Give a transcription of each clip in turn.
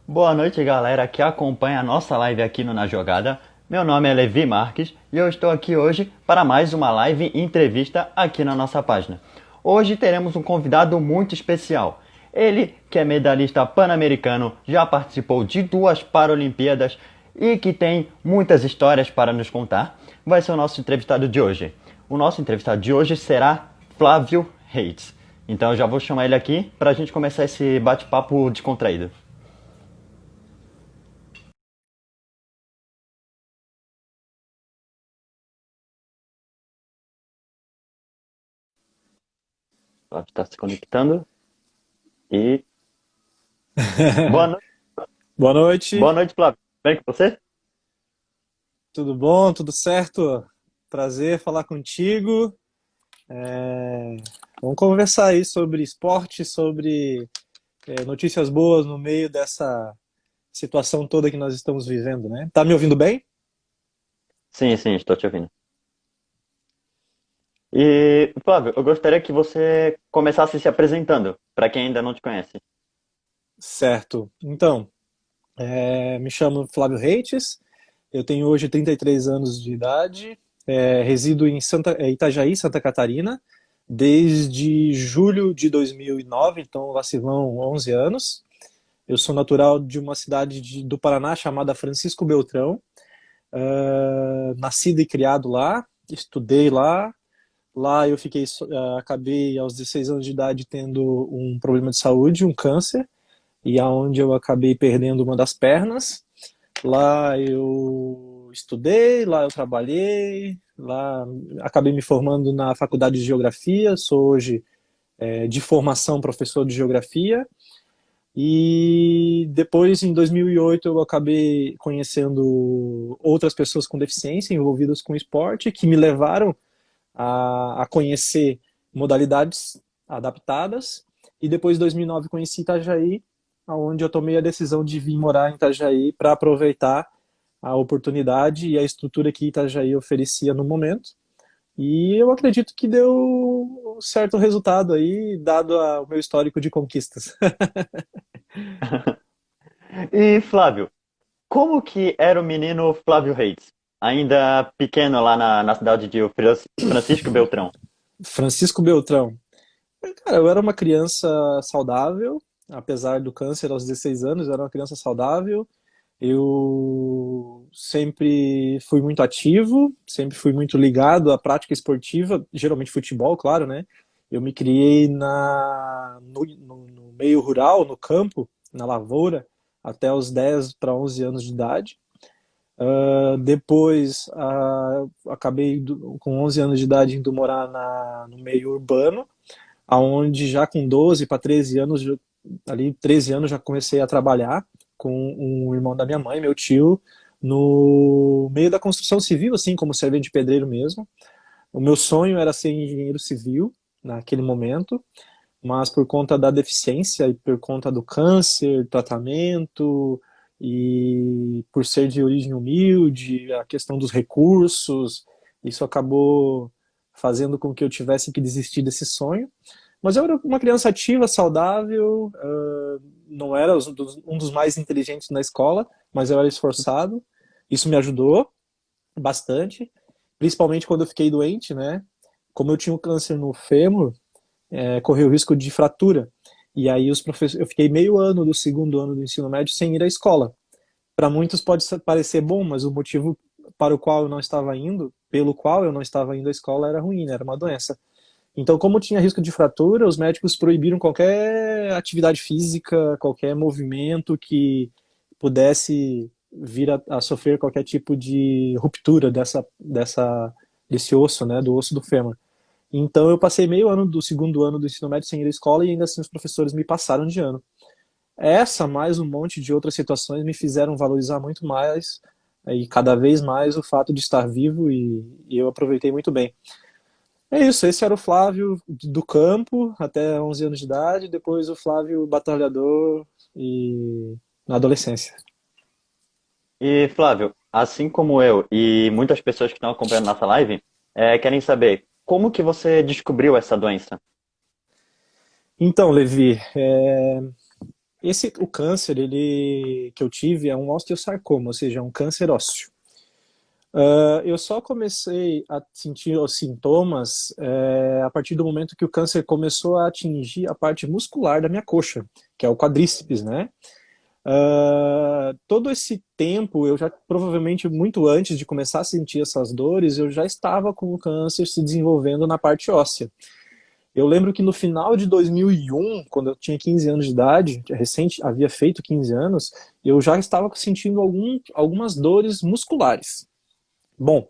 Boa noite, galera que acompanha a nossa live aqui no Na Jogada. Meu nome é Levi Marques e eu estou aqui hoje para mais uma live entrevista aqui na nossa página. Hoje teremos um convidado muito especial. Ele, que é medalhista pan-americano, já participou de 2 Paralimpíadas e que tem muitas histórias para nos contar, vai ser o nosso entrevistado de hoje. O nosso entrevistado de hoje será Flávio Reis. Então eu já vou chamar ele aqui para a gente começar esse bate-papo descontraído. Flávio está se conectando. E boa noite, Boa boa noite, noite, Flávio. Bem com você? tudo bom? Tudo certo? Prazer falar contigo. Vamos conversar aí sobre esporte, sobre notícias boas no meio dessa situação toda que nós estamos vivendo, né? Tá me ouvindo bem? Sim, sim, estou te ouvindo. E, Flávio, eu gostaria que você começasse se apresentando, para quem ainda não te conhece. Certo. Então, me chamo Flávio Reites, eu tenho hoje 33 anos de idade, resido em Itajaí, Santa Catarina, desde julho de 2009, então lá se vão 11 anos. Eu sou natural de uma cidade do Paraná chamada Francisco Beltrão, nascido e criado lá, estudei lá. Lá eu acabei aos 16 anos de idade tendo um problema de saúde, um câncer, e aonde eu acabei perdendo uma das pernas. Lá eu estudei, lá eu trabalhei, lá acabei me formando na faculdade de geografia, sou hoje de formação professor de geografia. E depois, em 2008, eu acabei conhecendo outras pessoas com deficiência envolvidas com esporte, que me levaram a conhecer modalidades adaptadas. E depois, em 2009, conheci Itajaí, onde eu tomei a decisão de vir morar em Itajaí para aproveitar a oportunidade e a estrutura que Itajaí oferecia no momento. E eu acredito que deu um certo resultado aí, dado o meu histórico de conquistas. E, Flávio, como que era o menino Flávio Reis? Ainda pequeno lá na cidade de Francisco Beltrão. Francisco Beltrão. Cara, eu era uma criança saudável, apesar do câncer aos 16 anos, eu era uma criança saudável. Eu sempre fui muito ativo, sempre fui muito ligado à prática esportiva, geralmente futebol, claro, né? Eu me criei no meio rural, no campo, na lavoura, até os 10 para 11 anos de idade. Depois, acabei com 11 anos de idade indo morar no meio urbano, aonde já com 12 para 13 anos, ali 13 anos já comecei a trabalhar com um irmão da minha mãe, meu tio, no meio da construção civil, assim, como servente de pedreiro mesmo. O meu sonho era ser engenheiro civil naquele momento, mas por conta da deficiência e por conta do câncer, tratamento e por ser de origem humilde, a questão dos recursos, isso acabou fazendo com que eu tivesse que desistir desse sonho. Mas eu era uma criança ativa, saudável, não era um dos mais inteligentes na escola, mas eu era esforçado. Isso me ajudou bastante, principalmente quando eu fiquei doente, né? Como eu tinha um câncer no fêmur, correu o risco de fratura. E aí eu fiquei meio ano do segundo ano do ensino médio sem ir à escola. Para muitos pode parecer bom, mas o motivo para o qual eu não estava indo, pelo qual eu não estava indo à escola era ruim, né? Era uma doença. Então, como tinha risco de fratura, os médicos proibiram qualquer atividade física, qualquer movimento que pudesse vir a sofrer qualquer tipo de ruptura desse osso, né, do osso do fêmur. Então, eu passei meio ano do segundo ano do ensino médio sem ir à escola e ainda assim os professores me passaram de ano. Essa, mais um monte de outras situações, me fizeram valorizar muito mais e cada vez mais o fato de estar vivo e eu aproveitei muito bem. É isso, esse era o Flávio do campo, até 11 anos de idade, depois o Flávio batalhador e na adolescência. E, Flávio, assim como eu e muitas pessoas que estão acompanhando nossa live, querem saber como que você descobriu essa doença? Então, Levi, O câncer, que eu tive é um osteosarcoma, ou seja, é um câncer ósseo. Eu só comecei a sentir os sintomas a partir do momento que o câncer começou a atingir a parte muscular da minha coxa, que é o quadríceps, né? Todo esse tempo, eu já provavelmente muito antes de começar a sentir essas dores, eu já estava com o câncer se desenvolvendo na parte óssea. Eu lembro que no final de 2001, quando eu tinha 15 anos de idade, recente, havia feito 15 anos, eu já estava sentindo algumas dores musculares. Bom,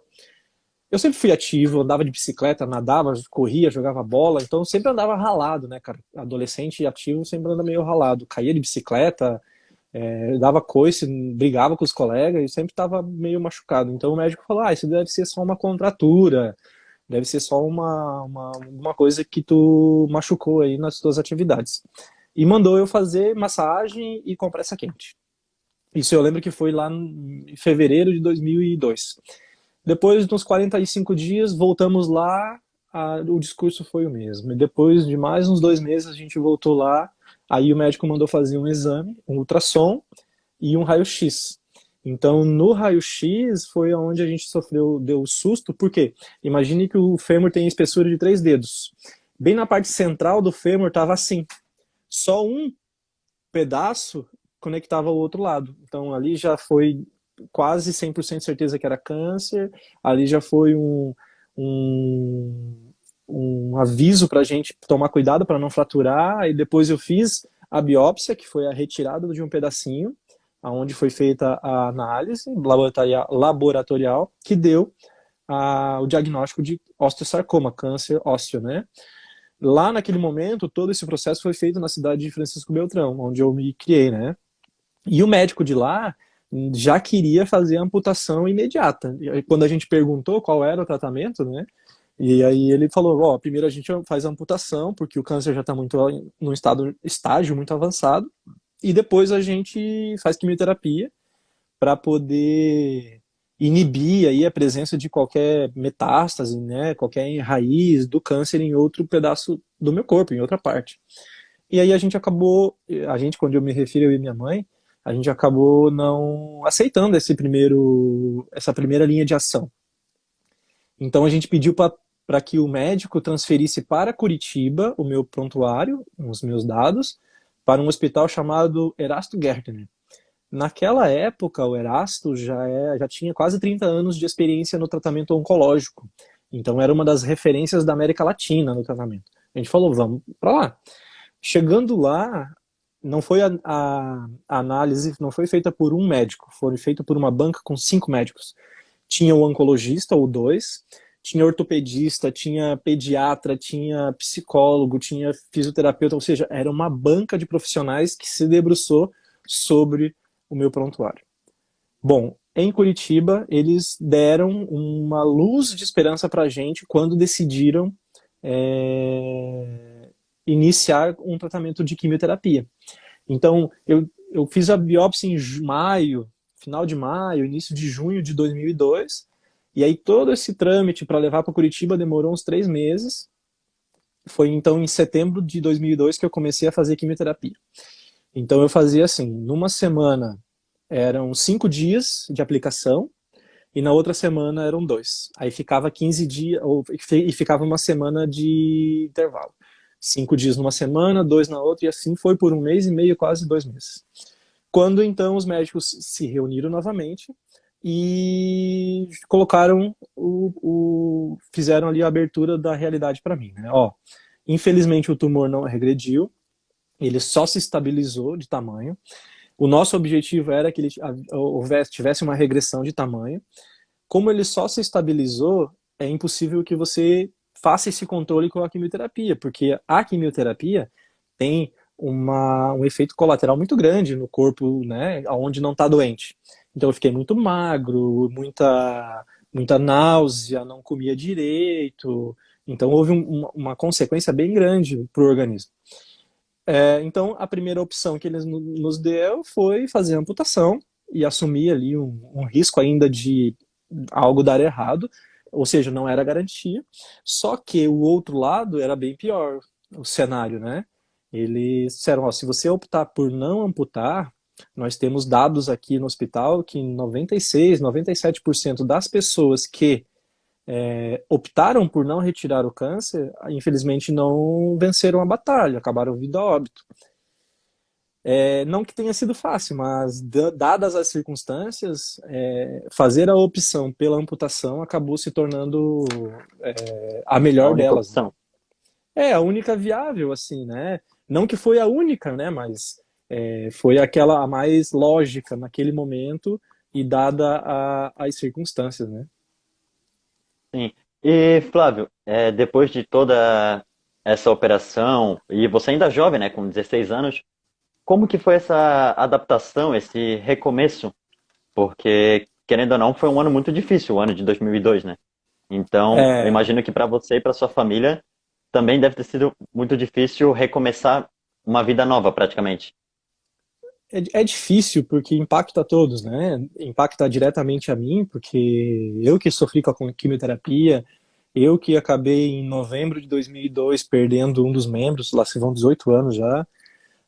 eu sempre fui ativo, andava de bicicleta, nadava, corria, jogava bola, então sempre andava ralado, né, cara? Adolescente ativo sempre anda meio ralado. Caía de bicicleta, dava coice, brigava com os colegas e sempre estava meio machucado. Então o médico falou: isso deve ser só uma contratura, deve ser só uma coisa que tu machucou aí nas tuas atividades. E mandou eu fazer massagem e compressa quente. Isso eu lembro que foi lá em fevereiro de 2002. Depois de uns 45 dias, voltamos lá, o discurso foi o mesmo. E depois de mais uns 2 meses, a gente voltou lá, aí o médico mandou fazer um exame, um ultrassom e um raio-x. Então, no raio-x foi onde a gente deu o susto, porque imagine que o fêmur tem espessura de 3 dedos. Bem na parte central do fêmur estava assim. Só um pedaço conectava ao outro lado. Então, ali já foi quase 100% certeza que era câncer, ali já foi um aviso para a gente tomar cuidado para não fraturar, e depois eu fiz a biópsia, que foi a retirada de um pedacinho, onde foi feita a análise laboratorial que deu o diagnóstico de osteosarcoma, câncer ósseo, né? Lá naquele momento, todo esse processo foi feito na cidade de Francisco Beltrão, onde eu me criei, né? E o médico de lá já queria fazer a amputação imediata. E aí, quando a gente perguntou qual era o tratamento, né? E aí ele falou: primeiro a gente faz a amputação, porque o câncer já está muito num estágio muito avançado, e depois a gente faz quimioterapia para poder inibir aí a presença de qualquer metástase, né? Qualquer raiz do câncer em outro pedaço do meu corpo, em outra parte. E aí quando eu me refiro eu e minha mãe, a gente acabou não aceitando essa primeira linha de ação. Então a gente pediu para que o médico transferisse para Curitiba o meu prontuário, os meus dados, para um hospital chamado Erasto Gärtner. Naquela época, o Erasto já tinha quase 30 anos de experiência no tratamento oncológico. Então era uma das referências da América Latina no tratamento. A gente falou: vamos para lá. Chegando lá, não foi a análise não foi feita por um médico, foi feita por uma banca com 5 médicos. Tinha o oncologista, ou 2, tinha ortopedista, tinha pediatra, tinha psicólogo, tinha fisioterapeuta, ou seja, era uma banca de profissionais que se debruçou sobre o meu prontuário. Bom, em Curitiba, eles deram uma luz de esperança para a gente quando decidiram iniciar um tratamento de quimioterapia. Então, eu fiz a biópsia em maio, final de maio, início de junho de 2002, e aí todo esse trâmite para levar para Curitiba demorou uns 3 meses. Foi então em setembro de 2002 que eu comecei a fazer quimioterapia. Então eu fazia assim: numa semana eram 5 dias de aplicação, e na outra semana eram 2. Aí ficava 15 dias, e ficava uma semana de intervalo. 5 dias numa semana, 2 na outra, e assim foi por 1 mês e meio, quase 2 meses. Quando então os médicos se reuniram novamente e colocaram fizeram ali a abertura da realidade para mim, né? Infelizmente o tumor não regrediu, ele só se estabilizou de tamanho. O nosso objetivo era que ele tivesse uma regressão de tamanho. Como ele só se estabilizou, é impossível que você faça esse controle com a quimioterapia, porque a quimioterapia tem um efeito colateral muito grande no corpo, né, onde não está doente. Então eu fiquei muito magro, muita náusea, não comia direito. Então houve uma consequência bem grande para o organismo. Então a primeira opção que eles nos deu foi fazer a amputação e assumir ali um risco ainda de algo dar errado, ou seja, não era garantia. Só que o outro lado era bem pior, o cenário, né? Eles disseram, ó, se você optar por não amputar, nós temos dados aqui no hospital que 96, 97% das pessoas que optaram por não retirar o câncer, infelizmente não venceram a batalha, acabaram vindo a óbito. Não que tenha sido fácil, mas dadas as circunstâncias, fazer a opção pela amputação acabou se tornando a A melhor única delas, né? opção. É a única viável, assim, né? Não que foi a única, né? Mas foi aquela a mais lógica naquele momento e dada as circunstâncias, né? Sim. E, Flávio, depois de toda essa operação, e você ainda é jovem, né, com 16 anos, como que foi essa adaptação, esse recomeço? Porque, querendo ou não, foi um ano muito difícil, o ano de 2002, né? Então, eu É, imagino que para você e para sua família também deve ter sido muito difícil recomeçar uma vida nova, praticamente. é difícil porque impacta a todos, né? Impacta diretamente a mim, porque eu que sofri com a quimioterapia, eu que acabei em novembro de 2002 perdendo um dos membros, lá se vão 18 anos já,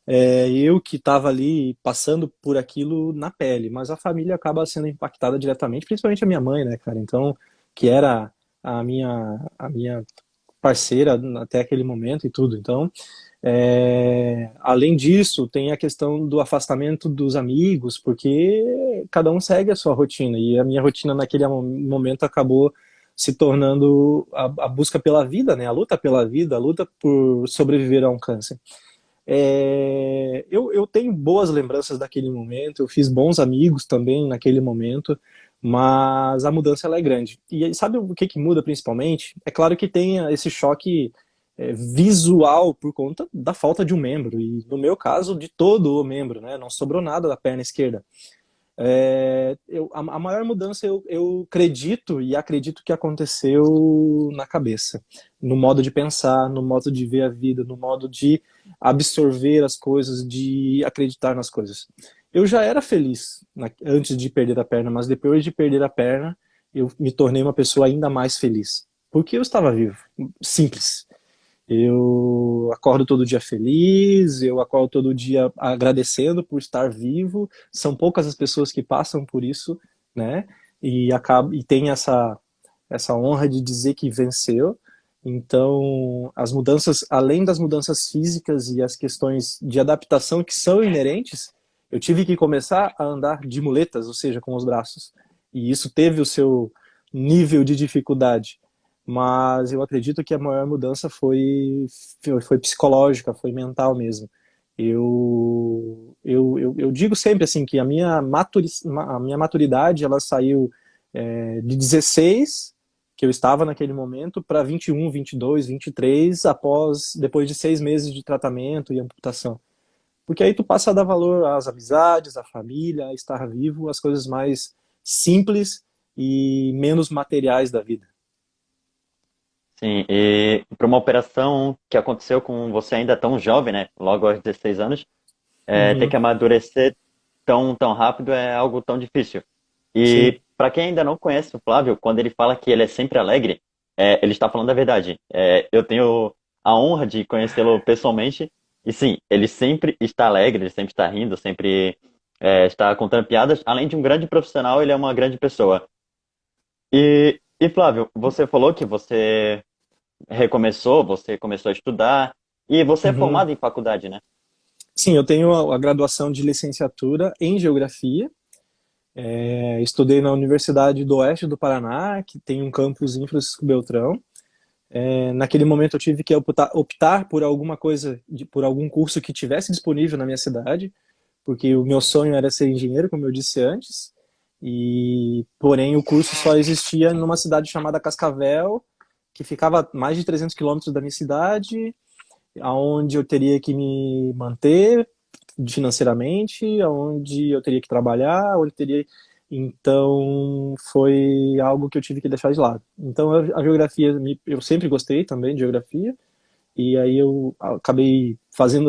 eu que estava ali passando por aquilo na pele, mas a família acaba sendo impactada diretamente, principalmente a minha mãe, né, cara? Então, que era a minha parceira até aquele momento e tudo. Então, além disso, tem a questão do afastamento dos amigos, porque cada um segue a sua rotina, e a minha rotina naquele momento acabou se tornando a busca pela vida, né? A luta pela vida, a luta por sobreviver a um câncer. Eu tenho boas lembranças daquele momento, eu fiz bons amigos também naquele momento, mas a mudança ela é grande. E sabe o que muda principalmente? É claro que tem esse choque visual por conta da falta de um membro, e no meu caso, de todo o membro, né? Não sobrou nada da perna esquerda. A maior mudança eu acredito e acredito que aconteceu na cabeça, no modo de pensar, no modo de ver a vida, no modo de absorver as coisas, de acreditar nas coisas. Eu já era feliz antes de perder a perna, mas depois de perder a perna, eu me tornei uma pessoa ainda mais feliz, porque eu estava vivo. Simples. Eu acordo todo dia feliz, eu acordo todo dia agradecendo por estar vivo. São poucas as pessoas que passam por isso, né? E tem essa honra de dizer que venceu. Então, as mudanças, além das mudanças físicas e as questões de adaptação que são inerentes, eu tive que começar a andar de muletas, ou seja, com os braços. E isso teve o seu nível de dificuldade, mas eu acredito que a maior mudança foi psicológica, foi mental mesmo. Eu digo sempre assim que a minha maturidade ela saiu de 16, que eu estava naquele momento, para 21, 22, 23, depois de 6 meses de tratamento e amputação. Porque aí tu passa a dar valor às amizades, à família, a estar vivo, às coisas mais simples e menos materiais da vida. Sim, e para uma operação que aconteceu com você ainda tão jovem, né? Logo aos 16 anos, ter Uhum, que amadurecer tão rápido é algo tão difícil. sim. E para quem ainda não conhece o Flávio, quando ele fala que ele é sempre alegre, ele está falando a verdade. Eu tenho a honra de conhecê-lo pessoalmente, e sim, ele sempre está alegre, ele sempre está rindo, sempre está contando piadas. Além de um grande profissional, ele é uma grande pessoa. E Flávio, você falou que você começou a estudar, e você é Uhum. formado em faculdade, né? Sim, eu tenho a graduação de licenciatura em Geografia. Estudei na Universidade do Oeste do Paraná, que tem um campus em Francisco Beltrão. Naquele momento eu tive que optar por alguma coisa, por algum curso que tivesse disponível na minha cidade, porque o meu sonho era ser engenheiro, como eu disse antes, e porém o curso só existia numa cidade chamada Cascavel, que ficava a mais de 300 quilômetros da minha cidade, aonde eu teria que me manter financeiramente, aonde eu teria que trabalhar, onde teria. Então foi algo que eu tive que deixar de lado. Então a geografia, eu sempre gostei também de geografia, e aí eu acabei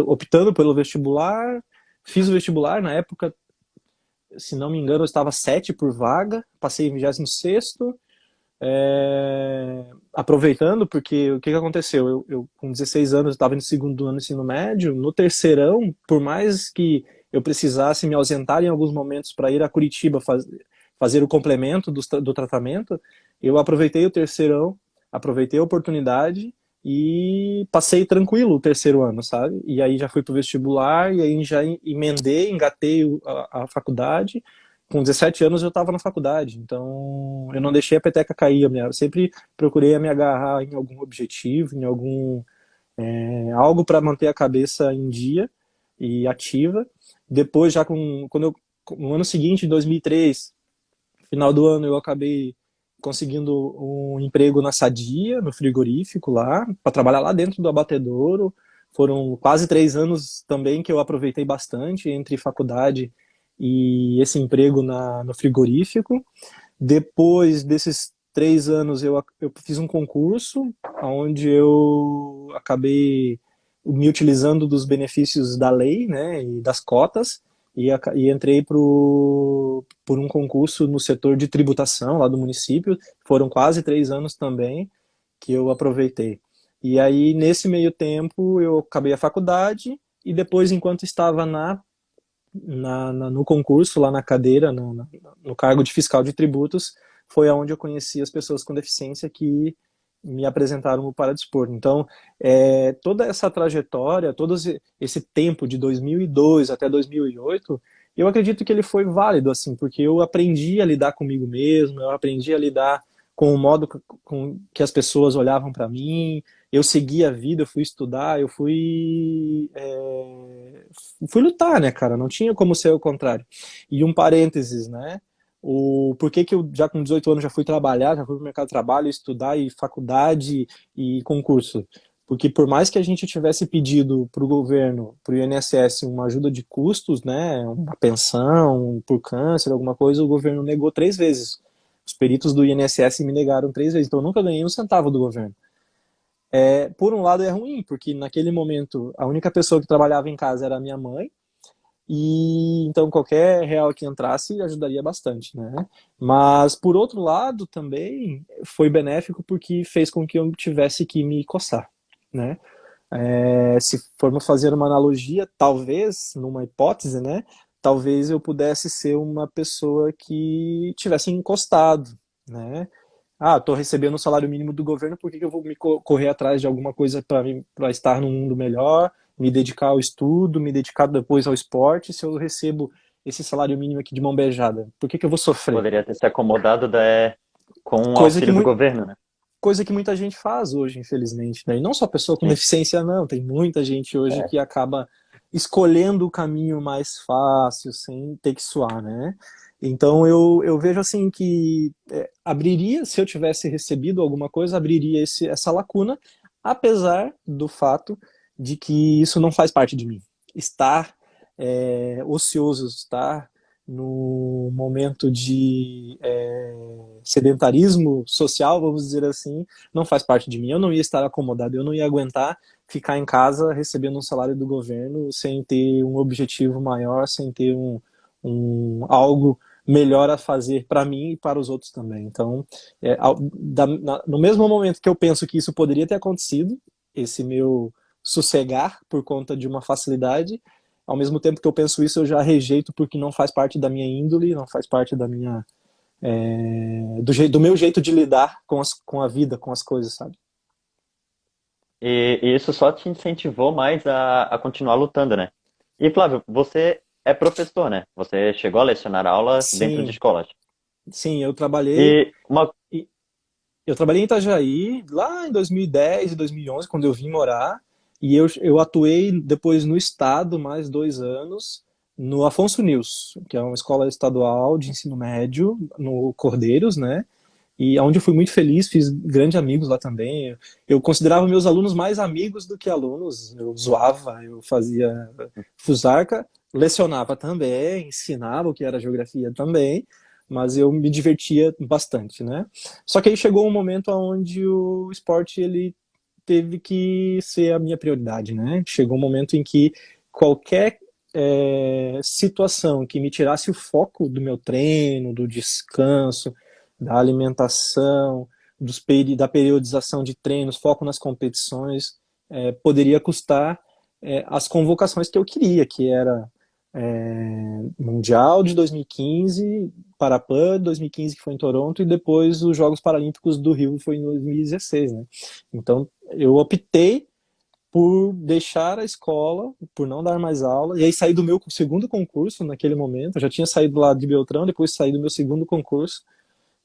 optando pelo vestibular, fiz o vestibular na época, se não me engano, eu estava 7 por vaga, passei em 26º, aproveitando, porque o que aconteceu? Eu com 16 anos, estava no segundo ano do ensino médio, no terceirão, por mais que eu precisasse me ausentar em alguns momentos para ir a Curitiba fazer o complemento do tratamento, eu aproveitei o terceirão, aproveitei a oportunidade e passei tranquilo o terceiro ano, sabe? E aí já fui pro vestibular, e aí já emendei, engatei a faculdade. Com 17 anos eu estava na faculdade, então eu não deixei a peteca cair. Eu sempre procurei me agarrar em algum objetivo, em algum algo para manter a cabeça em dia e ativa. Depois, no ano seguinte, em 2003, final do ano, eu acabei conseguindo um emprego na Sadia, no frigorífico lá, para trabalhar lá dentro do abatedouro. Foram quase 3 anos também que eu aproveitei bastante entre faculdade e esse emprego no frigorífico. Depois desses 3 anos, eu fiz um concurso onde eu acabei me utilizando dos benefícios da lei, né, e das cotas, e entrei por um concurso no setor de tributação lá do município. Foram quase 3 anos também que eu aproveitei. E aí, nesse meio tempo, eu acabei a faculdade e depois, enquanto estava no concurso, lá na cadeira, no cargo de fiscal de tributos, foi aonde eu conheci as pessoas com deficiência que me apresentaram o Paradesporto. Então, toda essa trajetória, todo esse tempo de 2002 até 2008, eu acredito que ele foi válido, assim, porque eu aprendi a lidar comigo mesmo, eu aprendi a lidar com o modo com que as pessoas olhavam para mim, eu segui a vida, eu fui estudar, eu fui lutar, né, cara? Não tinha como ser o contrário. E um parênteses, né? Por que eu já com 18 anos já fui trabalhar, já fui pro mercado de trabalho, estudar e faculdade e concurso? Porque por mais que a gente tivesse pedido para o governo, para o INSS, uma ajuda de custos, né, uma pensão por câncer, alguma coisa, o governo negou 3 vezes. Os peritos do INSS me negaram 3 vezes, então eu nunca ganhei um centavo do governo. Por um lado é ruim, porque naquele momento a única pessoa que trabalhava em casa era a minha mãe, e então qualquer real que entrasse ajudaria bastante, né? Mas por outro lado também foi benéfico porque fez com que eu tivesse que me coçar, né? Se formos fazer uma analogia, talvez, numa hipótese, né? Talvez eu pudesse ser uma pessoa que tivesse encostado, né? Estou recebendo o salário mínimo do governo, por que eu vou me correr atrás de alguma coisa para estar num mundo melhor, me dedicar ao estudo, me dedicar depois ao esporte, se eu recebo esse salário mínimo aqui de mão beijada? Por que eu vou sofrer? Poderia ter se acomodado com o Coisa que, auxílio do mu governo, né? coisa que muita gente faz hoje, infelizmente, né? E não só pessoa com Sim. deficiência, não. Tem muita gente hoje É. que acaba escolhendo o caminho mais fácil, sem ter que suar, né? Então eu vejo assim que abriria, se eu tivesse recebido alguma coisa, abriria essa lacuna, apesar do fato de que isso não faz parte de mim. Estar ocioso, estar no momento de sedentarismo social, vamos dizer assim, não faz parte de mim. Eu não ia estar acomodado, eu não ia aguentar ficar em casa recebendo um salário do governo sem ter um objetivo maior, sem ter algo melhor a fazer para mim e para os outros também. Então, no mesmo momento que eu penso que isso poderia ter acontecido, esse meu sossegar por conta de uma facilidade, ao mesmo tempo que eu penso isso, eu já rejeito porque não faz parte da minha índole, não faz parte da minha do meu jeito de lidar com a vida, com as coisas, sabe? E isso só te incentivou mais a continuar lutando, né? E Flávio, você é professor, né? Você chegou a lecionar aula dentro de Sim, escolas. sim, eu trabalhei E uma. eu trabalhei em Itajaí lá em 2010 e 2011, quando eu vim morar, e eu atuei depois no estado mais 2 anos no Afonso News, que é uma escola estadual de ensino médio no Cordeiros, né? E onde eu fui muito feliz, fiz grandes amigos lá também. Eu considerava meus alunos mais amigos do que alunos. Eu zoava, eu fazia fusarca, lecionava também, ensinava o que era geografia também, mas eu me divertia bastante, né? Só que aí chegou um momento onde o esporte ele teve que ser a minha prioridade, né? Chegou um momento em que qualquer situação que me tirasse o foco do meu treino, do descanso, da alimentação, da periodização de treinos, foco nas competições, poderia custar as convocações que eu queria, que era Mundial de 2015, Parapan 2015 que foi em Toronto e depois os Jogos Paralímpicos do Rio foi em 2016, né? Então eu optei por deixar a escola, por não dar mais aula, e aí saí do meu segundo concurso naquele momento, eu já tinha saído lá de Beltrão, depois saí do meu segundo concurso,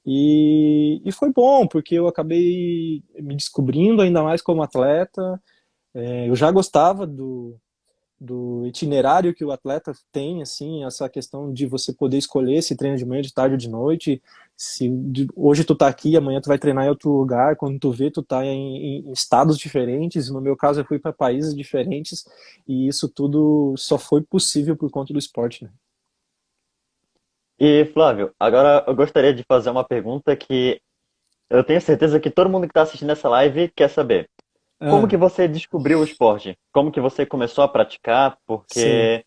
e foi bom, porque eu acabei me descobrindo ainda mais como atleta, eu já gostava do itinerário que o atleta tem, assim, essa questão de você poder escolher se treina de manhã, de tarde ou de noite, se hoje tu tá aqui, amanhã tu vai treinar em outro lugar, quando tu vê tu tá em estados diferentes, no meu caso eu fui para países diferentes, e isso tudo só foi possível por conta do esporte, né? E Flávio, agora eu gostaria de fazer uma pergunta que eu tenho certeza que todo mundo que está assistindo essa live quer saber. Como Ah, que você descobriu o esporte? Como que você começou a praticar? sim. Porque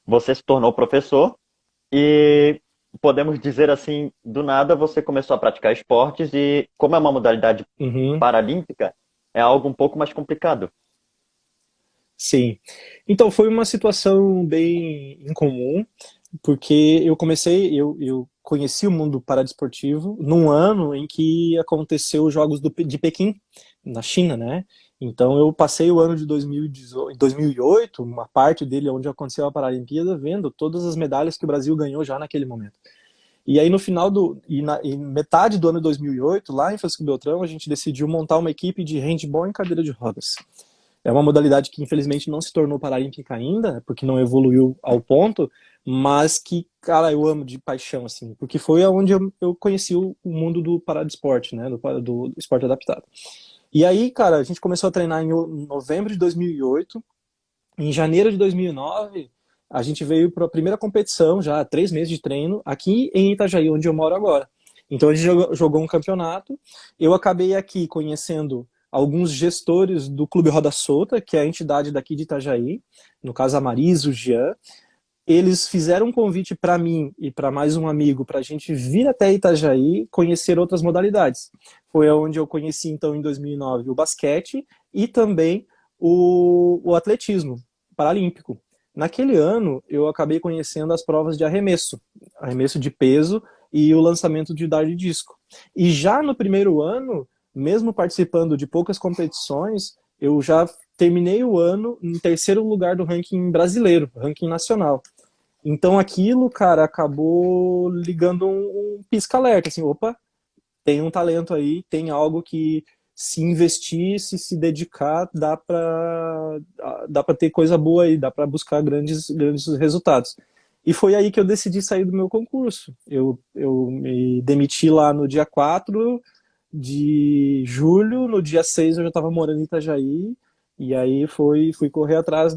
você se tornou professor e podemos dizer assim, do nada você começou a praticar esportes e como é uma modalidade Uhum. paralímpica, é algo um pouco mais complicado. Sim. Então, foi uma situação bem incomum, porque eu conheci o mundo paradesportivo num ano em que aconteceu os Jogos de Pequim, na China, né? Então, eu passei o ano de 2018, 2008, uma parte dele onde aconteceu a Paralimpíada, vendo todas as medalhas que o Brasil ganhou já naquele momento. E aí, no final em metade do ano de 2008, lá em Francisco Beltrão, a gente decidiu montar uma equipe de handball em cadeira de rodas. É uma modalidade que infelizmente não se tornou paralímpica ainda, porque não evoluiu ao ponto, mas que, cara, eu amo de paixão, assim, porque foi onde eu conheci o mundo do paradesporte, né, do esporte adaptado. E aí, cara, a gente começou a treinar em novembro de 2008, em janeiro de 2009, a gente veio para a primeira competição, já 3 meses de treino, aqui em Itajaí, onde eu moro agora. Então a gente jogou um campeonato. Eu acabei aqui conhecendo alguns gestores do Clube Roda Solta, que é a entidade daqui de Itajaí, no caso a Marisa, o Jean. Eles fizeram um convite para mim e para mais um amigo para a gente vir até Itajaí conhecer outras modalidades. Foi onde eu conheci, então, em 2009, o basquete e também o atletismo paralímpico. Naquele ano, eu acabei conhecendo as provas de arremesso de peso e o lançamento de dar de disco. E já no primeiro ano, mesmo participando de poucas competições, eu já terminei o ano em terceiro lugar do ranking brasileiro, ranking nacional. Então aquilo, cara, acabou ligando um pisca-alerta, assim, opa, tem um talento aí, tem algo que se investir, se dedicar, dá para ter coisa boa aí, dá para buscar grandes resultados. E foi aí que eu decidi sair do meu concurso. Eu me demiti lá no dia 4 de julho, no dia 6 eu já estava morando em Itajaí, e aí fui correr atrás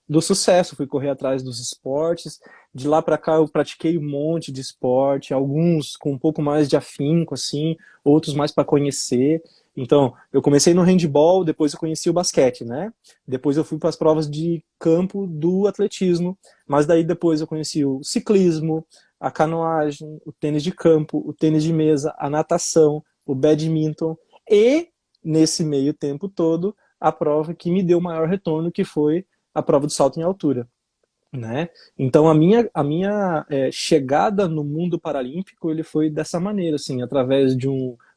do sucesso, fui correr atrás dos esportes. De lá para cá eu pratiquei um monte de esporte, alguns com um pouco mais de afinco, assim, outros mais para conhecer. Então, eu comecei no handball, depois eu conheci o basquete, né? Depois eu fui para as provas de campo do atletismo, mas daí depois eu conheci o ciclismo, a canoagem, o tênis de campo, o tênis de mesa, a natação, o badminton e, nesse meio tempo todo, a prova que me deu o maior retorno, que foi a prova de salto em altura, né? Então a minha chegada no mundo paralímpico ele foi dessa maneira, assim, através de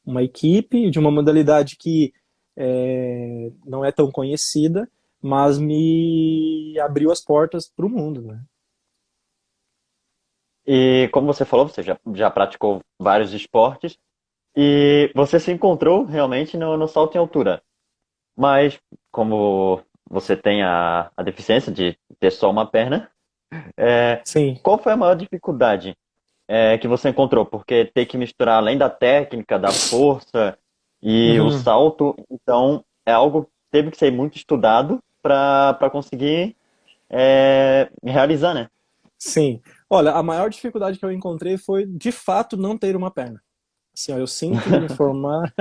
uma equipe, de uma modalidade que não é tão conhecida, mas me abriu as portas para o mundo, né? E como você falou, você já praticou vários esportes e você se encontrou realmente no salto em altura. Mas como você tem a deficiência de ter só uma perna, é, Sim. qual foi a maior dificuldade que você encontrou? Porque ter que misturar além da técnica, da força e o Uhum. salto, então é algo que teve que ser muito estudado para conseguir realizar, né? Sim. Olha, a maior dificuldade que eu encontrei foi, de fato, não ter uma perna. Assim, ó, eu sinto lhe informar.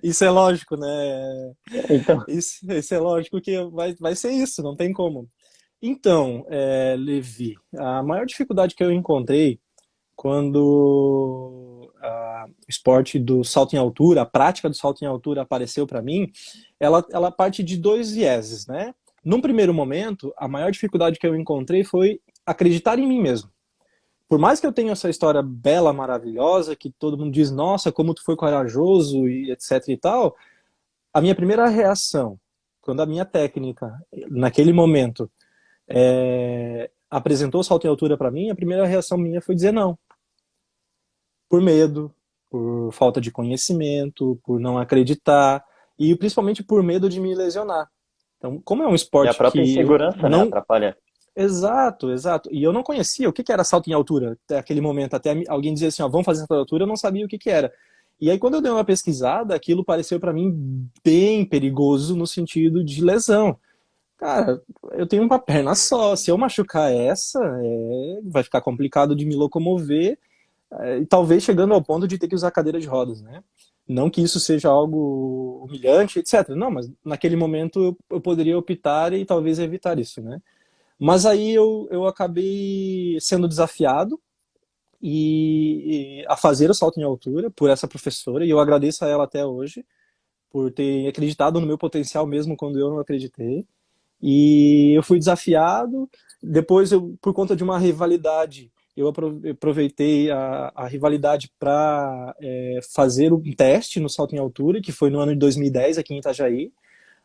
Isso é lógico, né? Então, Isso é lógico que vai ser isso, não tem como. Então, Levi, a maior dificuldade que eu encontrei quando o esporte do salto em altura, a prática do salto em altura apareceu para mim, ela parte de dois vieses, né? Num primeiro momento, a maior dificuldade que eu encontrei foi acreditar em mim mesmo. Por mais que eu tenha essa história bela, maravilhosa, que todo mundo diz, nossa, como tu foi corajoso e etc e tal, a minha primeira reação, quando a minha técnica, naquele momento, apresentou o salto em altura para mim, a primeira reação minha foi dizer não. Por medo, por falta de conhecimento, por não acreditar e principalmente por medo de me lesionar. Então, como é um E a esporte própria que eu insegurança, né, não. atrapalha. Exato, exato. E eu não conhecia o que que era salto em altura até aquele momento. Até alguém dizer assim, ó, vamos fazer salto em altura, eu não sabia o que que era. E aí, quando eu dei uma pesquisada, aquilo pareceu para mim bem perigoso no sentido de lesão. Cara, eu tenho uma perna só. Se eu machucar essa, vai ficar complicado de me locomover, e talvez chegando ao ponto de ter que usar cadeira de rodas, né? Não que isso seja algo humilhante, etc. Não, mas naquele momento eu poderia optar e talvez evitar isso, né? Mas aí eu acabei sendo desafiado a fazer o salto em altura por essa professora, e eu agradeço a ela até hoje por ter acreditado no meu potencial mesmo quando eu não acreditei. E eu fui desafiado, depois por conta de uma rivalidade, eu aproveitei a rivalidade para fazer um teste no salto em altura, que foi no ano de 2010 aqui em Itajaí,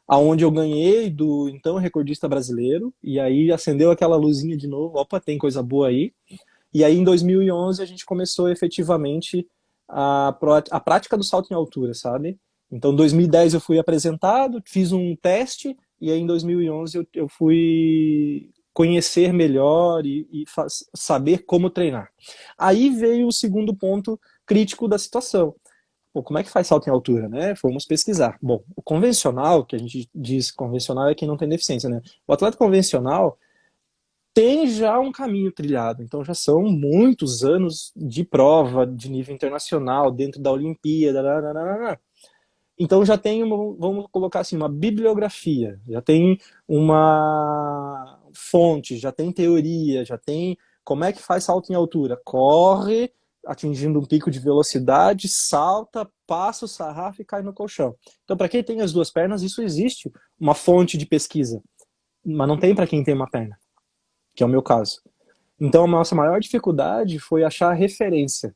aonde eu ganhei do então recordista brasileiro, e aí acendeu aquela luzinha de novo, opa, tem coisa boa aí. E aí em 2011 a gente começou efetivamente a prática do salto em altura, sabe? Então em 2010 eu fui apresentado, fiz um teste, e aí em 2011 eu fui conhecer melhor saber como treinar. Aí veio o segundo ponto crítico da situação. Pô, como é que faz salto em altura, né? Fomos pesquisar. Bom, o convencional, que a gente diz convencional é quem não tem deficiência, né? O atleta convencional tem já um caminho trilhado, então já são muitos anos de prova de nível internacional, dentro da Olimpíada, nananana. Então já tem, vamos colocar assim, uma bibliografia, já tem uma fonte, já tem teoria, já tem como é que faz salto em altura. Corre, atingindo um pico de velocidade, salta, passa o sarrafo e cai no colchão. Então, para quem tem as duas pernas, isso existe uma fonte de pesquisa, mas não tem para quem tem uma perna, que é o meu caso. Então, a nossa maior dificuldade foi achar referência.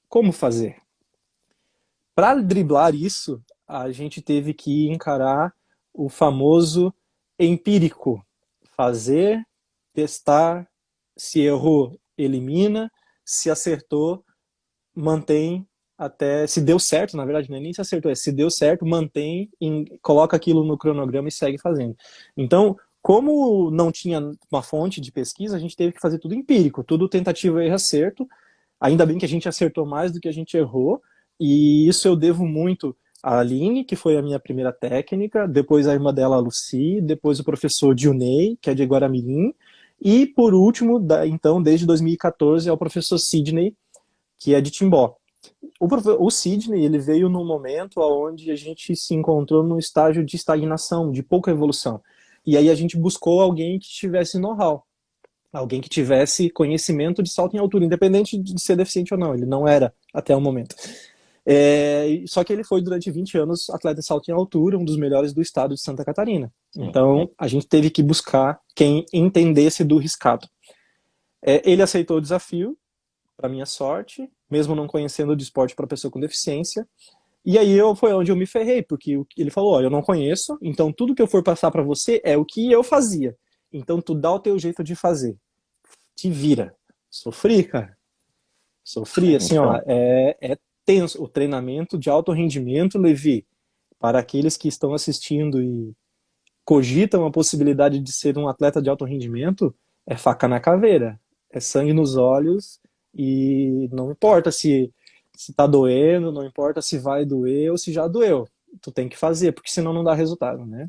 Como fazer? Para driblar isso, a gente teve que encarar o famoso empírico. Fazer, testar, se errou, elimina, se acertou, mantém até. Se deu certo, na verdade, não é nem se acertou, é se deu certo, mantém, coloca aquilo no cronograma e segue fazendo. Então, como não tinha uma fonte de pesquisa, a gente teve que fazer tudo empírico, tudo tentativa e acerto. Ainda bem que a gente acertou mais do que a gente errou, e isso eu devo muito à Aline, que foi a minha primeira técnica, depois a irmã dela, a Lucy, depois o professor Dionei, que é de Guaramirim, e por último, então, desde 2014, é o professor Sidney, que é de Timbó. O Sidney, ele veio num momento onde a gente se encontrou num estágio de estagnação, de pouca evolução. E aí a gente buscou alguém que tivesse know-how, alguém que tivesse conhecimento de salto em altura, independente de ser deficiente ou não. Ele não era até o momento. Só que ele foi durante 20 anos atleta de salto em altura, um dos melhores do estado de Santa Catarina. Sim, Então sim. a gente teve que buscar quem entendesse do riscado. Ele aceitou o desafio, para minha sorte, mesmo não conhecendo de esporte para pessoa com deficiência. E aí foi onde eu me ferrei, porque ele falou, ó, eu não conheço, então tudo que eu for passar para você é o que eu fazia. Então tu dá o teu jeito de fazer. Te vira. Sofri, cara. Sofri, assim, ó, Então, é tenso. O treinamento de alto rendimento, Levi, para aqueles que estão assistindo e cogitam a possibilidade de ser um atleta de alto rendimento, é faca na caveira, é sangue nos olhos, e não importa se tá doendo, não importa se vai doer ou se já doeu. Tu tem que fazer, porque senão não dá resultado, né?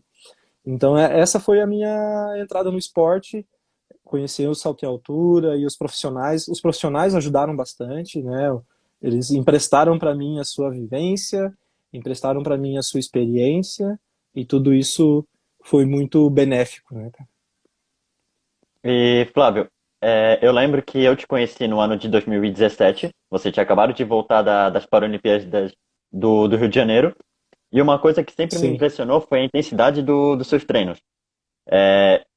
Então essa foi a minha entrada no esporte, conhecer o salto em altura e os profissionais. Os profissionais ajudaram bastante, né? Eles emprestaram para mim a sua vivência, emprestaram para mim a sua experiência, e tudo isso foi muito benéfico, né? e Flávio, eu lembro que eu te conheci no ano de 2017. Você tinha acabado de voltar das Paralimpíadas do Rio de Janeiro. E uma coisa que sempre me Sim. impressionou foi a intensidade dos seus treinos.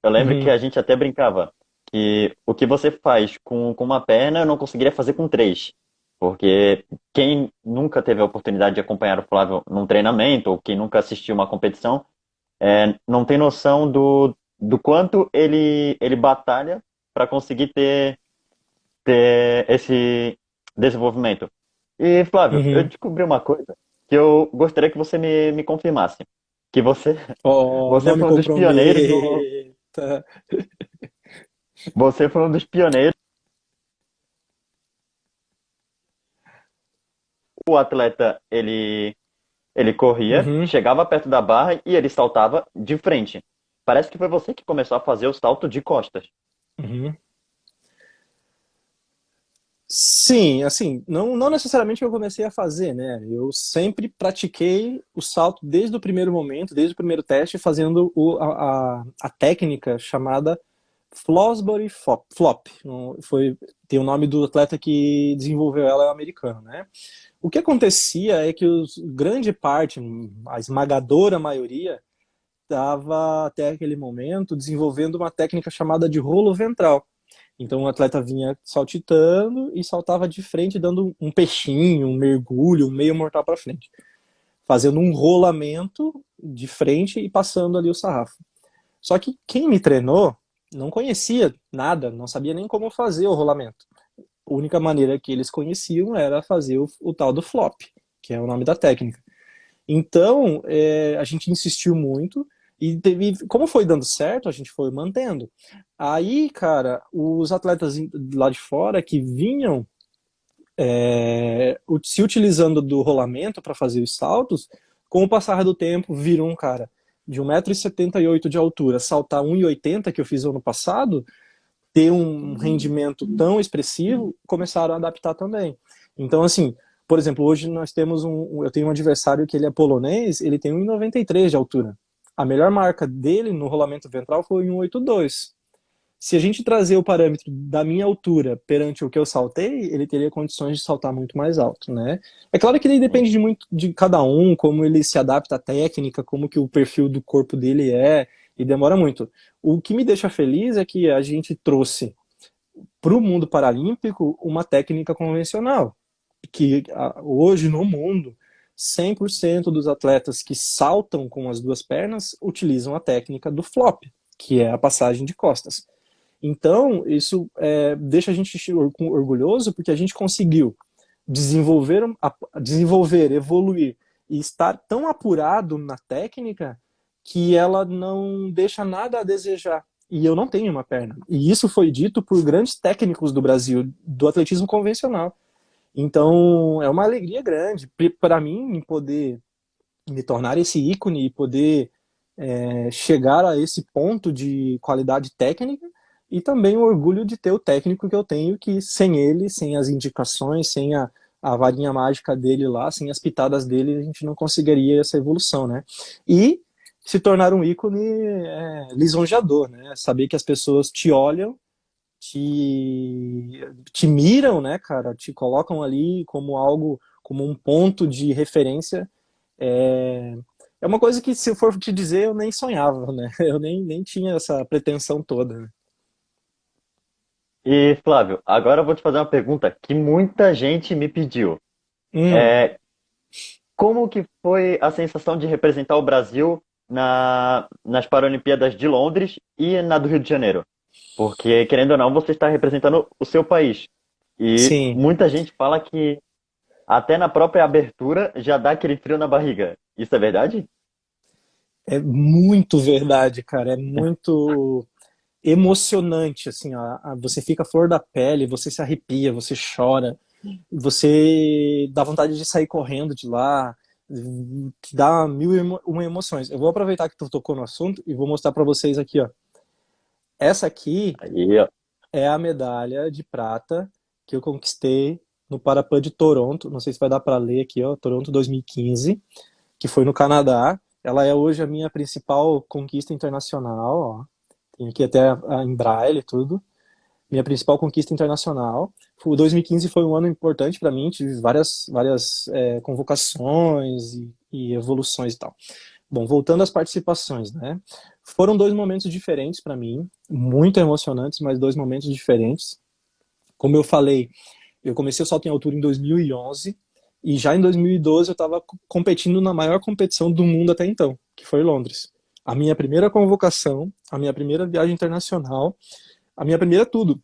Eu lembro que Uhum. a gente até brincava que o que você faz com uma perna eu não conseguiria fazer com três. Porque quem nunca teve a oportunidade de acompanhar o Flávio num treinamento, ou quem nunca assistiu uma competição, não tem noção do quanto ele batalha para conseguir ter esse desenvolvimento. E, Flávio, eu Uhum. descobri uma coisa que eu gostaria que você me confirmasse. Que você, Oh, você não me foi um dos pioneiros no, comprometa. você foi um dos pioneiros. O atleta, ele corria, Uhum. chegava perto da barra e ele saltava de frente. Parece que foi você que começou a fazer o salto de costas. Uhum. Sim, assim, não necessariamente eu comecei a fazer, né? Eu sempre pratiquei o salto desde o primeiro momento, desde o primeiro teste, fazendo a técnica chamada Flosbury Flop. Tem o nome do atleta que desenvolveu ela, é o americano, né? O que acontecia é que grande parte, a esmagadora maioria, estava até aquele momento desenvolvendo uma técnica chamada de rolo ventral. Então o atleta vinha saltitando e saltava de frente, dando um peixinho, um mergulho, um meio mortal para frente, fazendo um rolamento de frente e passando ali o sarrafo. Só que quem me treinou não conhecia nada, não sabia nem como fazer o rolamento. A única maneira que eles conheciam era fazer o tal do flop, que é o nome da técnica. Então, a gente insistiu muito e como foi dando certo, a gente foi mantendo. Aí, cara, os atletas lá de fora que vinham se utilizando do rolamento para fazer os saltos, com o passar do tempo, viram um cara de 1,78 m de altura saltar 1,80 m, que eu fiz ano passado, ter um rendimento tão expressivo, começaram a adaptar também. Então, assim, por exemplo, hoje nós temos eu tenho um adversário que ele é polonês, ele tem 1,93 de altura. A melhor marca dele no rolamento ventral foi 1,82. Se a gente trazer o parâmetro da minha altura perante o que eu saltei, ele teria condições de saltar muito mais alto, né? É claro que ele depende de muito de cada um, como ele se adapta à técnica, como que o perfil do corpo dele é, e demora muito. O que me deixa feliz é que a gente trouxe para o mundo paralímpico uma técnica convencional, que hoje no mundo 100% dos atletas que saltam com as duas pernas utilizam a técnica do flop, que é a passagem de costas. Então, isso deixa a gente orgulhoso porque a gente conseguiu desenvolver, evoluir e estar tão apurado na técnica que ela não deixa nada a desejar. E eu não tenho uma perna. E isso foi dito por grandes técnicos do Brasil, do atletismo convencional. Então, é uma alegria grande para mim em poder me tornar esse ícone e poder chegar a esse ponto de qualidade técnica e também o orgulho de ter o técnico que eu tenho, que sem ele, sem as indicações, sem a varinha mágica dele lá, sem as pitadas dele, a gente não conseguiria essa evolução, né? E se tornar um ícone lisonjeador, né? Saber que as pessoas te olham, te miram, né, cara? Te colocam ali como algo, como um ponto de referência é, é uma coisa que, se eu for te dizer, eu nem sonhava, né? Eu nem tinha essa pretensão toda. Né? E, Flávio, agora eu vou te fazer uma pergunta que muita gente me pediu. Hum, Como que foi a sensação de representar o Brasil nas Paralimpíadas de Londres e na do Rio de Janeiro? Porque, querendo ou não, você está representando o seu país. E sim, muita gente fala que até na própria abertura já dá aquele frio na barriga. Isso é verdade? é muito verdade, cara. É muito emocionante, assim, ó. Você fica à flor da pele, você se arrepia, você chora, você dá vontade de sair correndo de lá, te dá uma emoções. Eu vou aproveitar que tu tocou no assunto e vou mostrar para vocês aqui, ó. Essa aqui Aí, ó. é a medalha de prata que eu conquistei no Parapan de Toronto. Não sei se vai dar para ler aqui, ó, Toronto 2015, que foi no Canadá. Ela é hoje a minha principal conquista internacional, ó. Tem aqui até em braille e tudo. minha principal conquista internacional. O 2015 foi um ano importante para mim, tive várias convocações e evoluções e tal. Bom, voltando às participações, né? Foram dois momentos diferentes para mim, muito emocionantes, mas dois momentos diferentes. Como eu falei, eu comecei o salto em altura em 2011 e já em 2012 eu estava competindo na maior competição do mundo até então, que foi Londres. A minha primeira convocação, a minha primeira viagem internacional, a minha primeira tudo.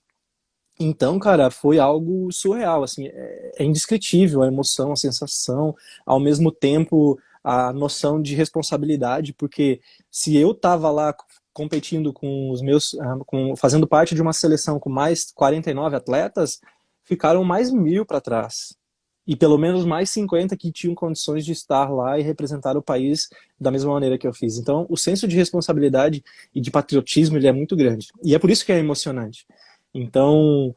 Então, cara, foi algo surreal, assim, é indescritível a emoção, a sensação, ao mesmo tempo a noção de responsabilidade, porque se eu tava lá competindo com os meus, fazendo parte de uma seleção com mais 49 atletas, ficaram mais 1.000 para trás. E pelo menos mais 50 que tinham condições de estar lá e representar o país da mesma maneira que eu fiz. Então, o senso de responsabilidade e de patriotismo ele é muito grande. E é por isso que é emocionante. Então,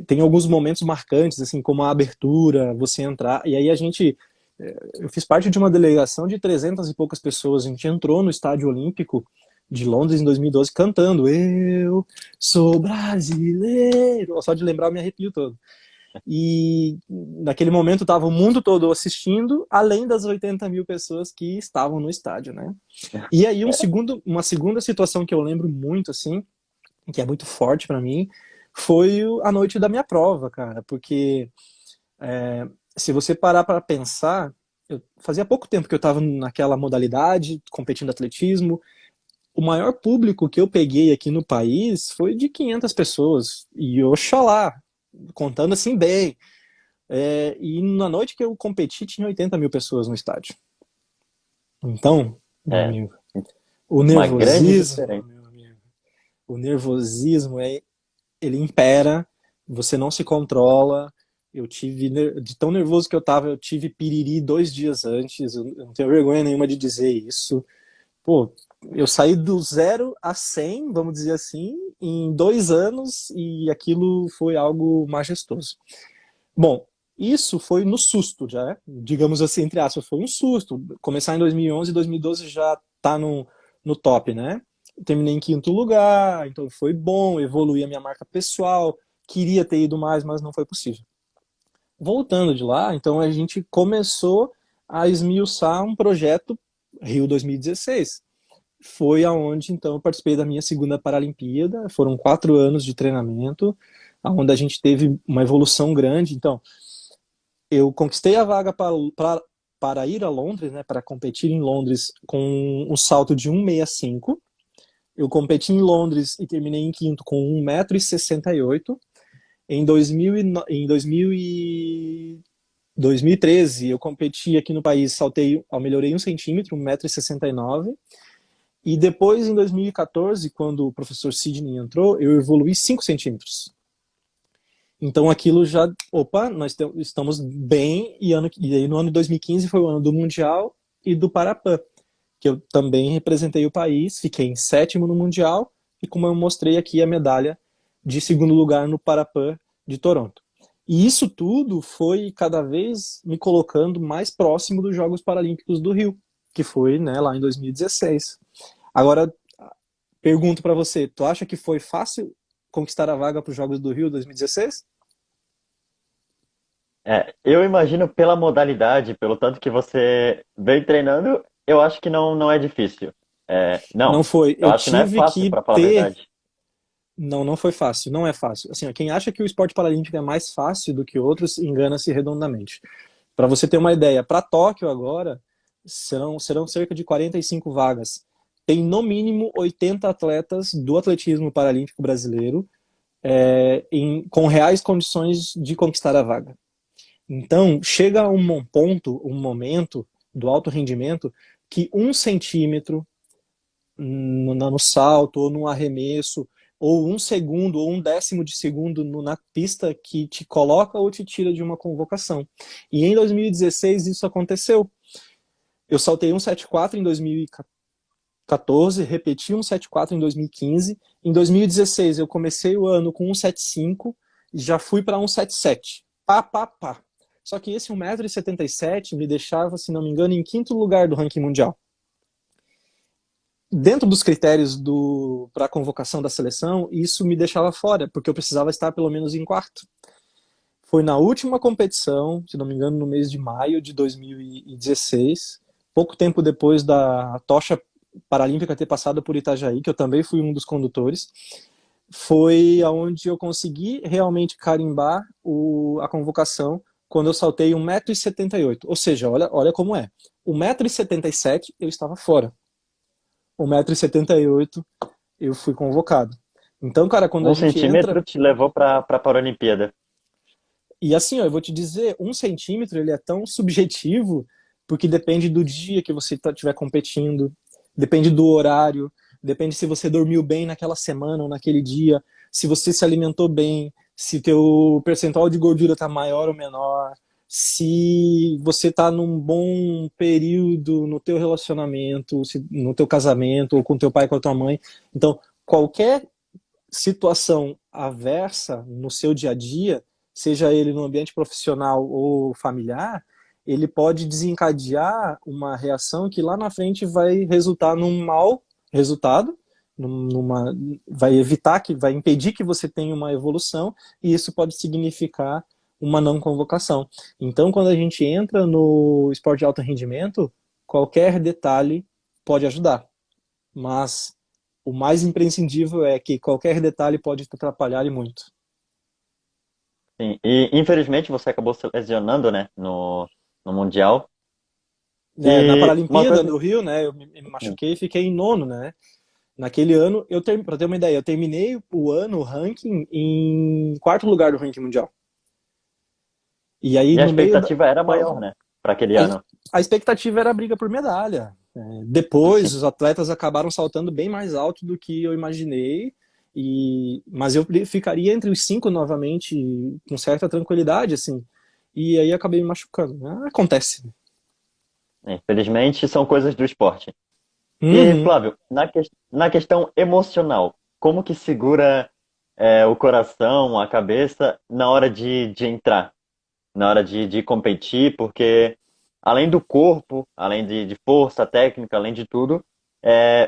tem alguns momentos marcantes, assim, como a abertura, você entrar, e aí eu fiz parte de uma delegação de 300 e poucas pessoas, a gente entrou no Estádio Olímpico de Londres em 2012 cantando Eu sou brasileiro, só de lembrar eu me arrepio todo. E naquele momento estava o mundo todo assistindo, além das 80.000 pessoas que estavam no estádio, né? E aí uma segunda situação que eu lembro muito, assim, que é muito forte para mim, foi a noite da minha prova, cara, porque se você parar para pensar, fazia pouco tempo que eu estava naquela modalidade, competindo atletismo, o maior público que eu peguei aqui no país foi de 500 pessoas, e oxalá, contando assim bem, e na noite que eu competi tinha 80.000 pessoas no estádio. Então, meu É, amigo, o uma grande nervosismo, diferença. meu amigo, o nervosismo ele impera, você não se controla. Eu tive, de tão nervoso que eu tava, eu tive piriri 2 dias antes, eu não tenho vergonha nenhuma de dizer isso. Pô, eu saí do 0 a 100, vamos dizer assim, em 2 anos e aquilo foi algo majestoso. Bom, isso foi no susto, já, digamos assim, entre aspas, foi um susto. Começar em 2011 e 2012 já tá no top, né? Terminei em quinto lugar, então foi bom, evoluí a minha marca pessoal, queria ter ido mais, mas não foi possível. Voltando de lá, então a gente começou a esmiuçar um projeto Rio 2016. Foi aonde então eu participei da minha segunda Paralimpíada, foram 4 anos de treinamento, onde a gente teve uma evolução grande. Então, eu conquistei a vaga para ir a Londres, né, para competir em Londres com um salto de 1,65. Eu competi em Londres e terminei em quinto com 1,68 m. Em 2013, eu competi aqui no país, melhorei 1 cm, 1,69 m. E depois, em 2014, quando o professor Sidney entrou, eu evoluí 5 centímetros. Então aquilo já, opa, nós estamos bem, e aí no ano de 2015 foi o ano do Mundial e do Parapan, que eu também representei o país, fiquei em sétimo no Mundial, e como eu mostrei aqui a medalha de segundo lugar no Parapan de Toronto. E isso tudo foi cada vez me colocando mais próximo dos Jogos Paralímpicos do Rio, que foi, né, lá em 2016. Agora, pergunto para você, tu acha que foi fácil conquistar a vaga para os Jogos do Rio 2016? Eu imagino pela modalidade, pelo tanto que você vem treinando, eu acho que não é difícil. Não Não, foi. eu Eu acho que não é tive fácil, que para falar a ter. verdade. Não, não foi fácil. Não é fácil. Assim, ó, quem acha que o esporte paralímpico é mais fácil do que outros, engana-se redondamente. Para você ter uma ideia, para Tóquio agora, serão cerca de 45 vagas. Tem no mínimo 80 atletas do atletismo paralímpico brasileiro com reais condições de conquistar a vaga. Então, chega a um ponto, um momento do alto rendimento que 1 centímetro no salto, ou no arremesso, ou 1 segundo, ou 1 décimo de segundo na pista que te coloca ou te tira de uma convocação. E em 2016 isso aconteceu. Eu saltei 1,74 em 2014, repeti 1,74 em 2015. Em 2016 eu comecei o ano com 1,75 e já fui para 1,77. Pá, pá, pá. Só que esse 1,77 m me deixava, se não me engano, em quinto lugar do ranking mundial. dentro dos critérios para a convocação da seleção, isso me deixava fora, porque eu precisava estar pelo menos em quarto. Foi na última competição, se não me engano, no mês de maio de 2016, pouco tempo depois da tocha paralímpica ter passado por Itajaí, que eu também fui um dos condutores, foi aonde eu consegui realmente carimbar a convocação quando eu saltei 1,78 m. Ou seja, olha como é. 1,77 m eu estava fora. 1,78 m eu fui convocado. Então, cara, quando a Um gente entra. centímetro te levou para a Paralimpíada. E assim, ó, eu vou te dizer, 1 centímetro ele é tão subjetivo porque depende do dia que você estiver competindo, depende do horário, depende se você dormiu bem naquela semana ou naquele dia, se você se alimentou bem, se teu percentual de gordura está maior ou menor, se você está num bom período no teu relacionamento, no teu casamento, ou com teu pai, com a tua mãe. Então, qualquer situação aversa no seu dia a dia, seja ele no ambiente profissional ou familiar, ele pode desencadear uma reação que lá na frente vai resultar num mau resultado, numa, vai impedir que você tenha uma evolução, e isso pode significar uma não convocação. Então, quando a gente entra no esporte de alto rendimento, qualquer detalhe pode ajudar, mas o mais imprescindível é que qualquer detalhe pode te atrapalhar e muito. Sim. E infelizmente você acabou se lesionando, né, no Mundial. Na E uma Paralimpíada coisa. do Rio, né, eu me machuquei e fiquei em nono, né? Naquele ano, para ter uma ideia, eu terminei o ano, o ranking, em quarto lugar do ranking mundial. E aí, E a no meio da expectativa era maior, prova, né, para aquele a, ano. a expectativa era a briga por medalha. Depois, Assim, os atletas acabaram saltando bem mais alto do que eu imaginei, mas eu ficaria entre os cinco novamente com certa tranquilidade, assim. E aí acabei me machucando. Acontece. infelizmente são coisas do esporte. E Uhum. Flávio, na questão emocional, como que segura o coração, a cabeça na hora de entrar, na hora de competir, porque além do corpo, além de força, técnica, além de tudo,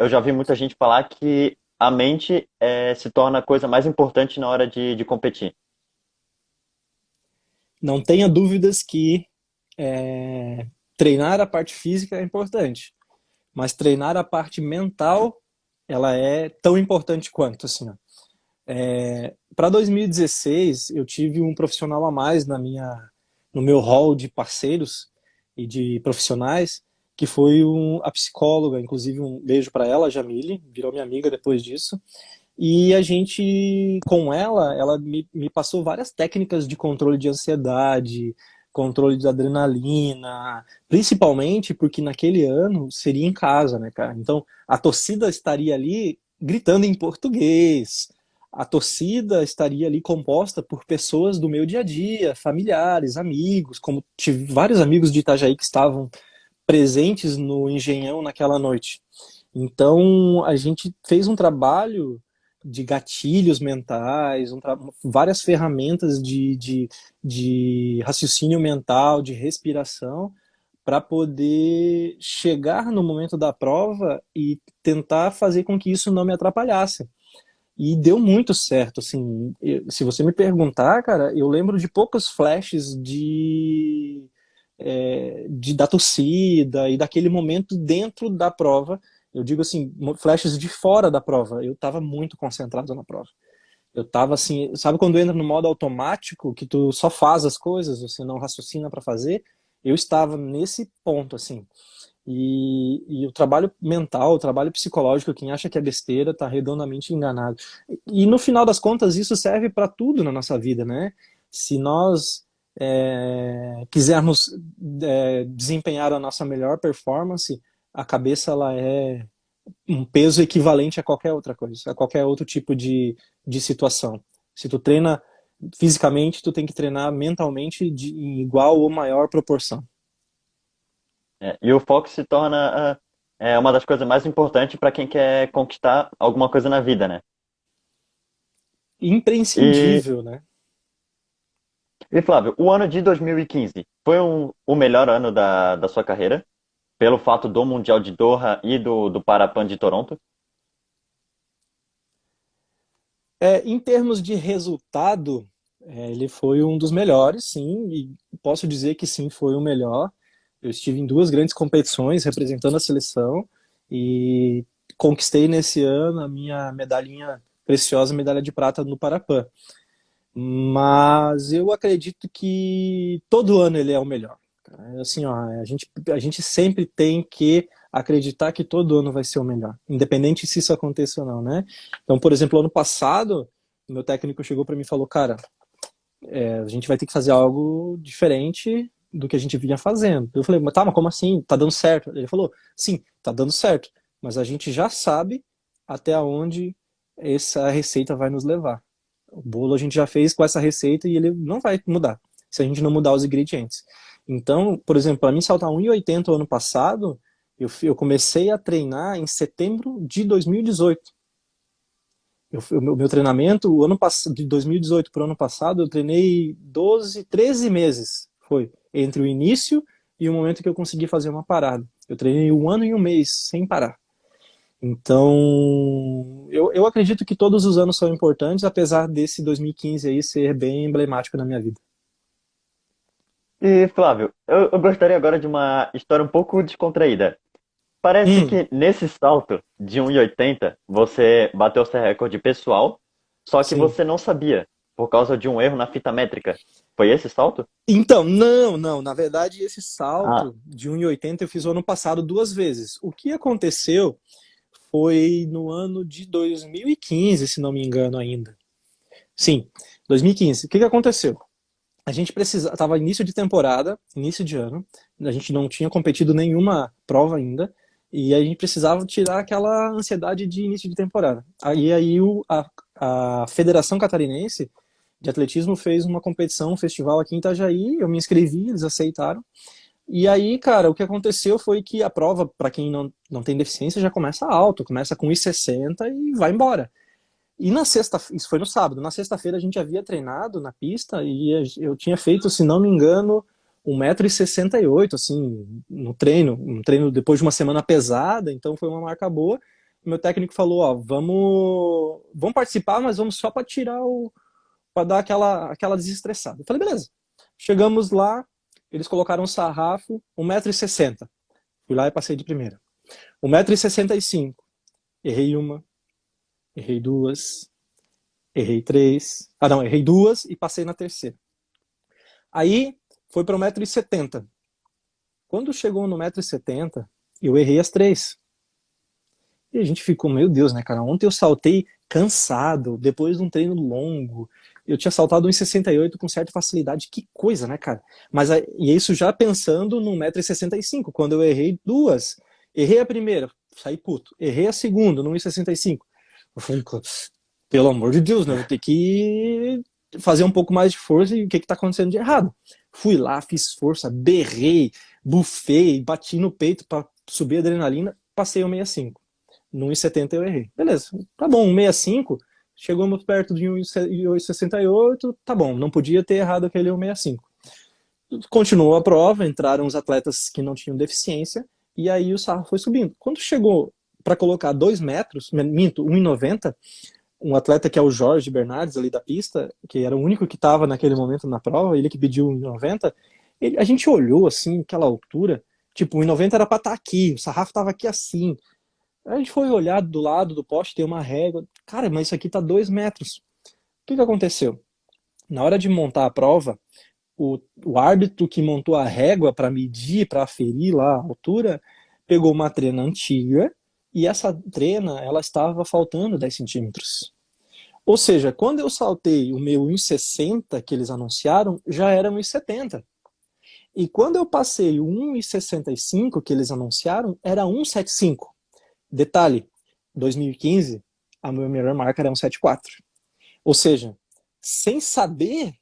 eu já vi muita gente falar que a mente se torna a coisa mais importante na hora de competir. Não tenha dúvidas que treinar a parte física é importante, mas treinar a parte mental, ela é tão importante quanto, assim, ó. Para 2016, eu tive um profissional a mais no meu hall de parceiros e de profissionais, que foi a psicóloga, inclusive um beijo para ela, a Jamile, virou minha amiga depois disso. E a gente, com ela me passou várias técnicas de controle de ansiedade, controle de adrenalina, principalmente porque naquele ano seria em casa, né, cara? Então a torcida estaria ali gritando em português, a torcida estaria ali composta por pessoas do meu dia a dia, familiares, amigos, como tive vários amigos de Itajaí que estavam presentes no Engenhão naquela noite. Então, a gente fez um trabalho de gatilhos mentais, várias ferramentas de raciocínio mental, de respiração, para poder chegar no momento da prova e tentar fazer com que isso não me atrapalhasse. E deu muito certo, assim, se você me perguntar, cara, eu lembro de poucos flashes da torcida e daquele momento dentro da prova. Eu digo assim, flashes de fora da prova. Eu estava muito concentrado na prova. Eu estava assim, sabe quando entra no modo automático, que tu só faz as coisas, você não raciocina para fazer? Eu estava nesse ponto, assim. E o trabalho mental, o trabalho psicológico, quem acha que é besteira está redondamente enganado. E no final das contas, isso serve para tudo na nossa vida, né? Se nós quisermos desempenhar a nossa melhor performance, a cabeça ela é um peso equivalente a qualquer outra coisa, a qualquer outro tipo de situação. Se tu treina fisicamente, tu tem que treinar mentalmente em igual ou maior proporção. E o foco se torna uma das coisas mais importantes para quem quer conquistar alguma coisa na vida, né? E, Imprescindível, né? e Flávio, o ano de 2015 foi o melhor ano da sua carreira? pelo fato do Mundial de Doha e do Parapan de Toronto? Em termos de resultado, ele foi um dos melhores, sim, e posso dizer que sim, foi o melhor. Eu estive em duas grandes competições representando a seleção e conquistei nesse ano a minha medalhinha preciosa, medalha de prata no Parapan. Mas eu acredito que todo ano ele é o melhor. Assim, ó, a gente sempre tem que acreditar que todo ano vai ser o melhor, independente se isso aconteça ou não, né? Então, por exemplo, ano passado, o meu técnico chegou para mim e falou, cara, a gente vai ter que fazer algo diferente do que a gente vinha fazendo. Eu falei, mas como assim? Tá dando certo? Ele falou, sim, tá dando certo, mas a gente já sabe até onde essa receita vai nos levar. O bolo a gente já fez com essa receita e ele não vai mudar se a gente não mudar os ingredientes. Então, por exemplo, para mim saltar 1,80 o ano passado, eu comecei a treinar em setembro de 2018. O meu treinamento, o ano de 2018 para o ano passado, eu treinei 12, 13 meses. Foi entre o início e o momento que eu consegui fazer uma parada. Eu treinei 1 ano e 1 mês sem parar. Então, eu acredito que todos os anos são importantes, apesar desse 2015 aí ser bem emblemático na minha vida. E, Flávio, eu gostaria agora de uma história um pouco descontraída. Parece Hum, que nesse salto de 1,80 você bateu seu recorde pessoal, só que sim. você não sabia, por causa de um erro na fita métrica. Foi esse salto? Então, não, não. Na verdade, esse Ah, salto de 1,80 eu fiz o ano passado 2 vezes. O que aconteceu foi no ano de 2015, se não me engano ainda. Sim, 2015. O que aconteceu? A gente estava início de temporada, início de ano, a gente não tinha competido nenhuma prova ainda, e a gente precisava tirar aquela ansiedade de início de temporada. A Federação Catarinense de Atletismo fez uma competição, um festival aqui em Itajaí, eu me inscrevi, eles aceitaram, e aí, cara, o que aconteceu foi que a prova, para quem não tem deficiência, já começa alto, começa com 1,60 e vai embora. E na sexta, isso foi no sábado, na sexta-feira a gente havia treinado na pista e eu tinha feito, se não me engano, 1,68 m, assim, no treino, um treino depois de uma semana pesada, então foi uma marca boa. Meu técnico falou, ó, vamos participar, mas vamos só para tirar para dar aquela desestressada. Eu falei, beleza. Chegamos lá, eles colocaram um sarrafo, 1,60 m. Fui lá e passei de primeira. 1,65 m. Errei uma, errei duas, errei três. Ah, não, errei duas e passei na terceira. Aí foi para 1,70 m. Quando chegou no 1,70 m, eu errei as três. E a gente ficou, meu Deus, né, cara? Ontem eu saltei cansado, depois de um treino longo. Eu tinha saltado 1,68 m com certa facilidade. Que coisa, né, cara? E isso já pensando no 1,65 m, quando eu errei duas. Errei a primeira, saí puto. Errei a segunda, no 1,65 m. Eu falei, pelo amor de Deus, né? Eu vou ter que fazer um pouco mais de força e o que está acontecendo de errado. Fui lá, fiz força, berrei, bufei, bati no peito para subir a adrenalina, passei o 65. No 1,70 eu errei. Beleza, tá bom, 1,65, chegamos perto de 1,68, tá bom, não podia ter errado aquele 1,65. Continuou a prova, entraram os atletas que não tinham deficiência, e aí o sarro foi subindo. Quando chegou para colocar 2 metros, minto, 1,90, um atleta que é o Jorge Bernardes, ali da pista, que era o único que estava naquele momento na prova, ele que pediu 1,90, a gente olhou assim, aquela altura, tipo, 1,90 era para estar aqui, o sarrafo estava aqui assim. A gente foi olhar do lado do poste, tem uma régua, cara, mas isso aqui tá 2 metros. O que aconteceu? Na hora de montar a prova, o árbitro que montou a régua para medir, para aferir lá a altura, pegou uma trena antiga e essa trena ela estava faltando 10 centímetros. Ou seja, quando eu saltei o meu 1,60 que eles anunciaram, já era 1,70. E quando eu passei o 1,65 que eles anunciaram, era 1,75. Detalhe, 2015, a minha melhor marca era 1,74. Ou seja, sem saber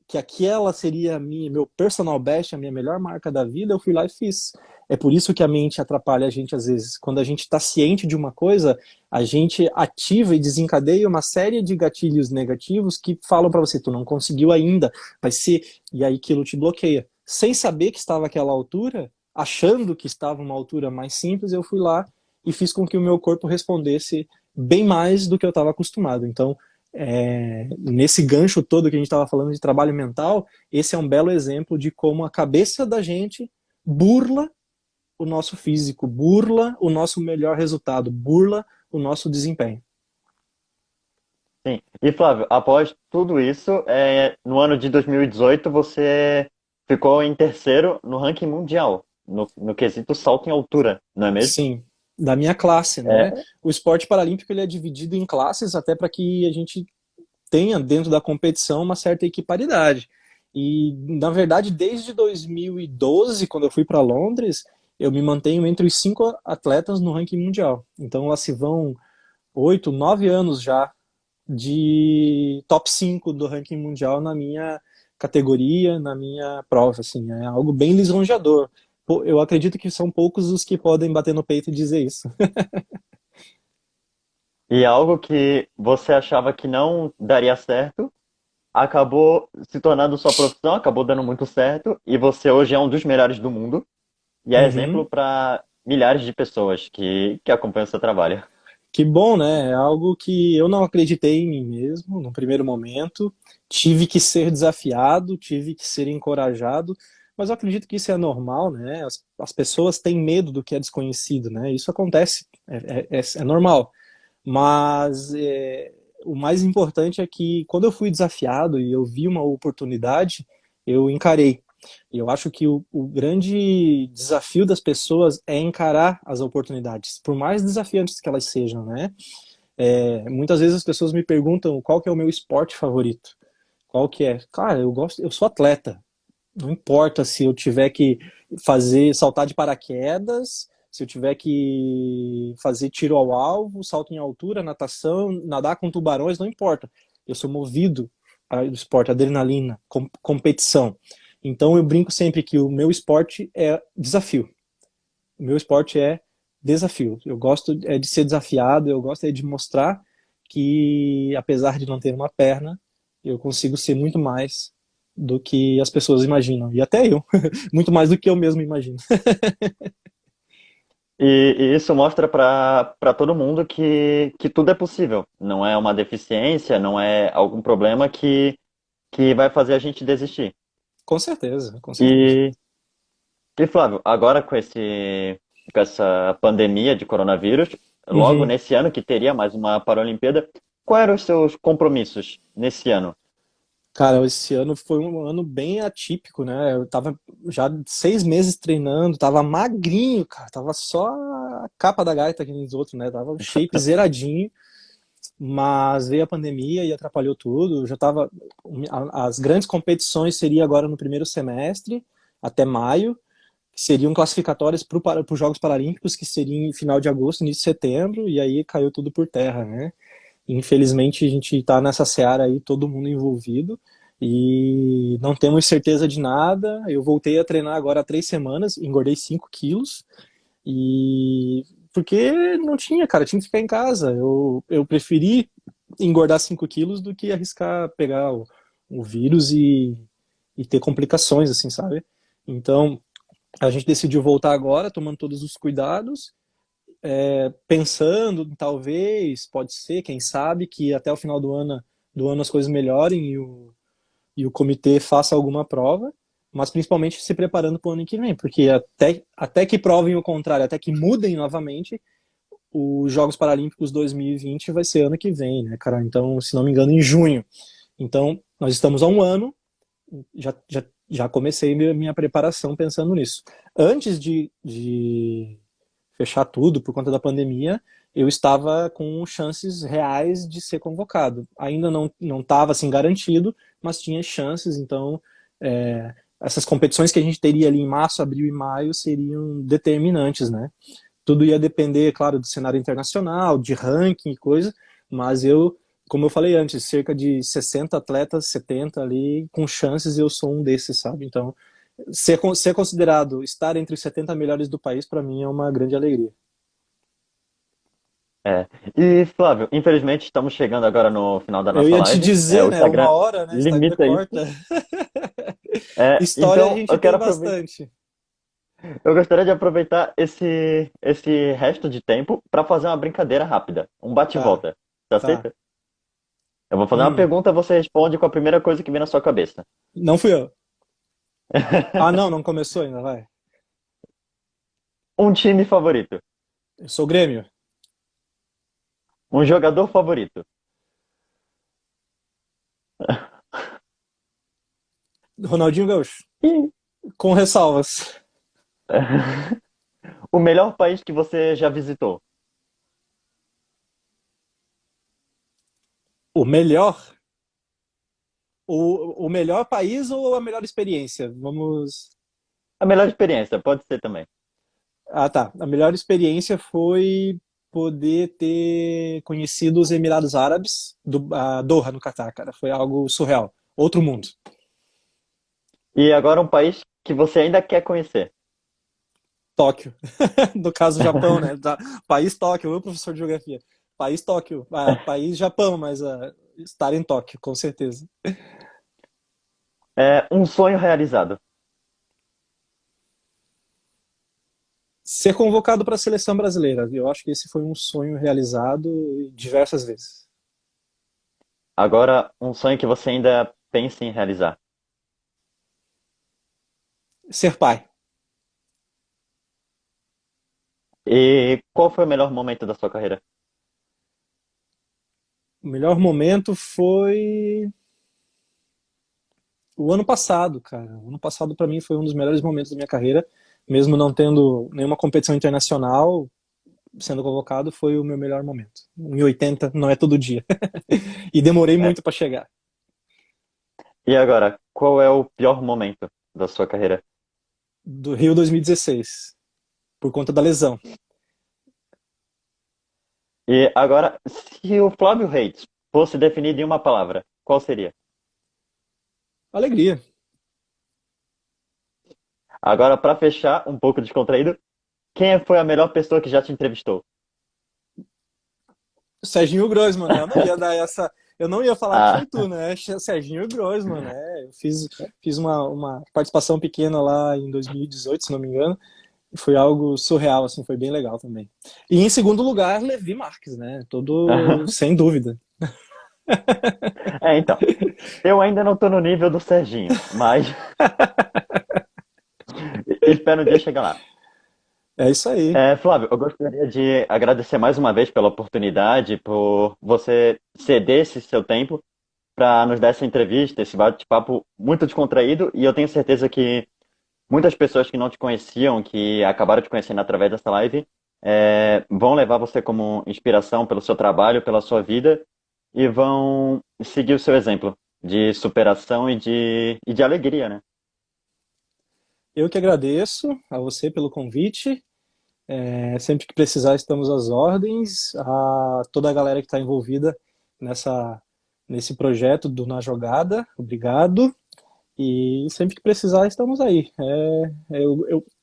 que aquela seria meu personal best, a minha melhor marca da vida, eu fui lá e fiz. É por isso que a mente atrapalha a gente às vezes. Quando a gente está ciente de uma coisa, a gente ativa e desencadeia uma série de gatilhos negativos que falam para você, tu não conseguiu ainda, vai ser, e aí aquilo te bloqueia. Sem saber que estava àquela altura, achando que estava uma altura mais simples, eu fui lá e fiz com que o meu corpo respondesse bem mais do que eu estava acostumado. Então, nesse gancho todo que a gente estava falando de trabalho mental, esse é um belo exemplo de como a cabeça da gente burla o nosso físico, burla o nosso melhor resultado, burla o nosso desempenho. Sim. E Flávio, após tudo isso, no ano de 2018 você ficou em terceiro no ranking mundial, no quesito salto em altura, não é mesmo? Sim, da minha classe, né? É, O esporte paralímpico ele é dividido em classes até para que a gente tenha dentro da competição uma certa equiparidade. E, na verdade, desde 2012, quando eu fui para Londres, eu me mantenho entre os 5 atletas no ranking mundial. Então, lá se vão 8, 9 anos já de top 5 do ranking mundial na minha categoria, na minha prova. Assim, é algo bem lisonjeador. Pô, eu acredito que são poucos os que podem bater no peito e dizer isso. e algo que você achava que não daria certo, acabou se tornando sua profissão, acabou dando muito certo, e você hoje é um dos melhores do mundo, e é exemplo Uhum. para milhares de pessoas que acompanham o seu trabalho. Que bom, né? É algo que eu não acreditei em mim mesmo no primeiro momento. Tive que ser desafiado, tive que ser encorajado, mas eu acredito que isso é normal, né? As pessoas têm medo do que é desconhecido, né? Isso acontece, é normal. Mas o mais importante é que quando eu fui desafiado e eu vi uma oportunidade, eu encarei. E eu acho que o grande desafio das pessoas é encarar as oportunidades, por mais desafiantes que elas sejam, né? Muitas vezes as pessoas me perguntam qual que é o meu esporte favorito. Qual que é? Cara, eu sou atleta. Não importa se eu tiver que saltar de paraquedas, se eu tiver que fazer tiro ao alvo, salto em altura, natação, nadar com tubarões, não importa. Eu sou movido ao esporte, adrenalina, competição. Então eu brinco sempre que o meu esporte é desafio. O meu esporte é desafio. Eu gosto de ser desafiado, eu gosto de mostrar que apesar de não ter uma perna, eu consigo ser muito mais do que as pessoas imaginam. E até eu, muito mais do que eu mesmo imagino. E isso mostra para todo mundo que tudo é possível. Não é uma deficiência, não é algum problema que vai fazer a gente desistir. Com certeza, com certeza. E, e Flávio, agora com essa pandemia de coronavírus, logo Uhum. nesse ano que teria mais uma Paralimpíada, quais eram os seus compromissos nesse ano? Cara, esse ano foi um ano bem atípico, né? Eu tava já 6 meses treinando, tava magrinho, cara, tava só a capa da gaita que nem os outros, né? Tava o shape zeradinho. Mas veio a pandemia e atrapalhou tudo. Eu já estava. As grandes competições seriam agora no primeiro semestre, até maio, que seriam classificatórias para os Jogos Paralímpicos, que seriam em final de agosto, início de setembro, e aí caiu tudo por terra, né? Infelizmente a gente está nessa seara aí, todo mundo envolvido, e não temos certeza de nada. Eu voltei a treinar agora há 3 semanas, engordei 5 quilos, e porque não tinha, cara, tinha que ficar em casa. Eu preferi engordar 5 quilos do que arriscar pegar o vírus e ter complicações, assim, sabe? Então, a gente decidiu voltar agora, tomando todos os cuidados, pensando, talvez, pode ser, quem sabe, que até o final do ano as coisas melhorem e o comitê faça alguma prova, mas principalmente se preparando para o ano que vem, porque até que provem o contrário, até que mudem novamente, os Jogos Paralímpicos 2020 vai ser ano que vem, né, cara? Então, se não me engano, em junho. Então, nós estamos há um ano, já comecei minha preparação pensando nisso. Antes de fechar tudo por conta da pandemia, eu estava com chances reais de ser convocado. Ainda não estava assim garantido, mas tinha chances. Então, essas competições que a gente teria ali em março, abril e maio seriam determinantes, né? Tudo ia depender, claro, do cenário internacional, de ranking e coisa, mas como eu falei antes, cerca de 60 atletas, 70 ali, com chances, eu sou um desses, sabe? Então, ser considerado estar entre os 70 melhores do país, para mim, é uma grande alegria. É. E Flávio, infelizmente estamos chegando agora no final da Eu nossa ia te live. dizer, O né? Uma Instagram hora, né? Instagram limita corta. isso. História a Então, gente eu tem quero aproveitar. bastante. Eu gostaria de aproveitar esse resto de tempo para fazer uma brincadeira rápida, um bate e Tá, volta. Tá tá. aceita? Eu vou fazer uma Hum, pergunta, você responde com a primeira coisa que vem na sua cabeça. não fui eu. Ah, não, não começou ainda, vai. Um time favorito, Eu sou o Grêmio. um jogador favorito, Ronaldinho Gaúcho. e Com ressalvas. o melhor país que você já visitou. O melhor? O melhor país ou a melhor experiência? Vamos. A melhor experiência, pode ser também. Ah, tá. A melhor experiência foi poder ter conhecido os Emirados Árabes, a Doha, no Catar, cara. Foi algo surreal. Outro mundo. E agora um país que você ainda quer conhecer. Tóquio. No caso, Japão, né? País Tóquio, eu, professor de geografia. País Tóquio. País Japão, mas estar em Tóquio, com certeza. É um sonho realizado. Ser convocado para a seleção brasileira. Eu acho que esse foi um sonho realizado diversas vezes. Agora um sonho que você ainda pensa em realizar. Ser pai. E qual foi o melhor momento da sua carreira? O melhor momento foi o ano passado, cara. O ano passado, para mim, foi um dos melhores momentos da minha carreira. Mesmo não tendo nenhuma competição internacional, sendo convocado, foi o meu melhor momento. 1,80 não é todo dia. E demorei É. muito para chegar. E agora, qual é o pior momento da sua carreira? Do Rio 2016, por conta da lesão. E agora, se o Flávio Reis fosse definido em uma palavra, qual seria? Alegria. Agora, para fechar, um pouco descontraído, quem foi a melhor pessoa que já te entrevistou? Serginho Groisman, né? Eu não ia dar essa. Eu não ia falar que Ah, foi tu, né? Serginho Groisman, né? Eu fiz uma participação pequena lá em 2018, se não me engano. E foi algo surreal, assim, foi bem legal também. E em segundo lugar, Levi Marques, né? Todo sem dúvida. então, eu ainda não tô no nível do Serginho, mas espero um dia chegar lá. É isso aí. Flávio, eu gostaria de agradecer mais uma vez pela oportunidade, por você ceder esse seu tempo para nos dar essa entrevista, esse bate-papo muito descontraído, e eu tenho certeza que muitas pessoas que não te conheciam, que acabaram te conhecendo através dessa live, vão levar você como inspiração pelo seu trabalho, pela sua vida, e vão seguir o seu exemplo de superação e de alegria, né? Eu que agradeço a você pelo convite. Sempre que precisar, estamos às ordens. A toda a galera que está envolvida nessa, nesse projeto do Na Jogada, obrigado. E sempre que precisar, estamos aí.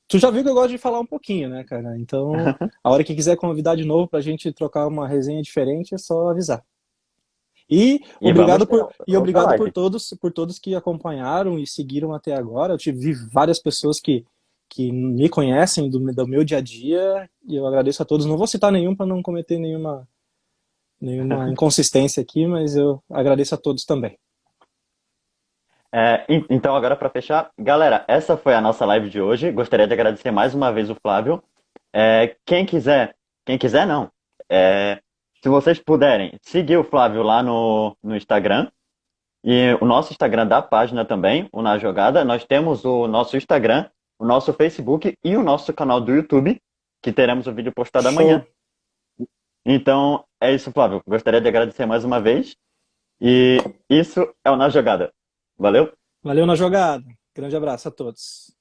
Tu já viu que eu gosto de falar um pouquinho, né, cara? Então, a hora que quiser convidar de novo para a gente trocar uma resenha diferente, é só avisar. E E vamos ter outra live. por todos que acompanharam e seguiram até agora. Eu tive várias pessoas que me conhecem do meu dia a dia e eu agradeço a todos. Não vou citar nenhum para não cometer nenhuma inconsistência aqui, mas eu agradeço a todos também. Então, agora para fechar, galera, essa foi a nossa live de hoje. Gostaria de agradecer mais uma vez o Flávio. Quem quiser não. É, Se vocês puderem, seguir o Flávio lá no Instagram e o nosso Instagram da página também, o Na Jogada. Nós temos o nosso Instagram, o nosso Facebook e o nosso canal do YouTube, que teremos o vídeo postado amanhã. Show. Então, é isso, Flávio. Gostaria de agradecer mais uma vez. E isso é o Na Jogada. Valeu? Valeu na jogada. Grande abraço a todos.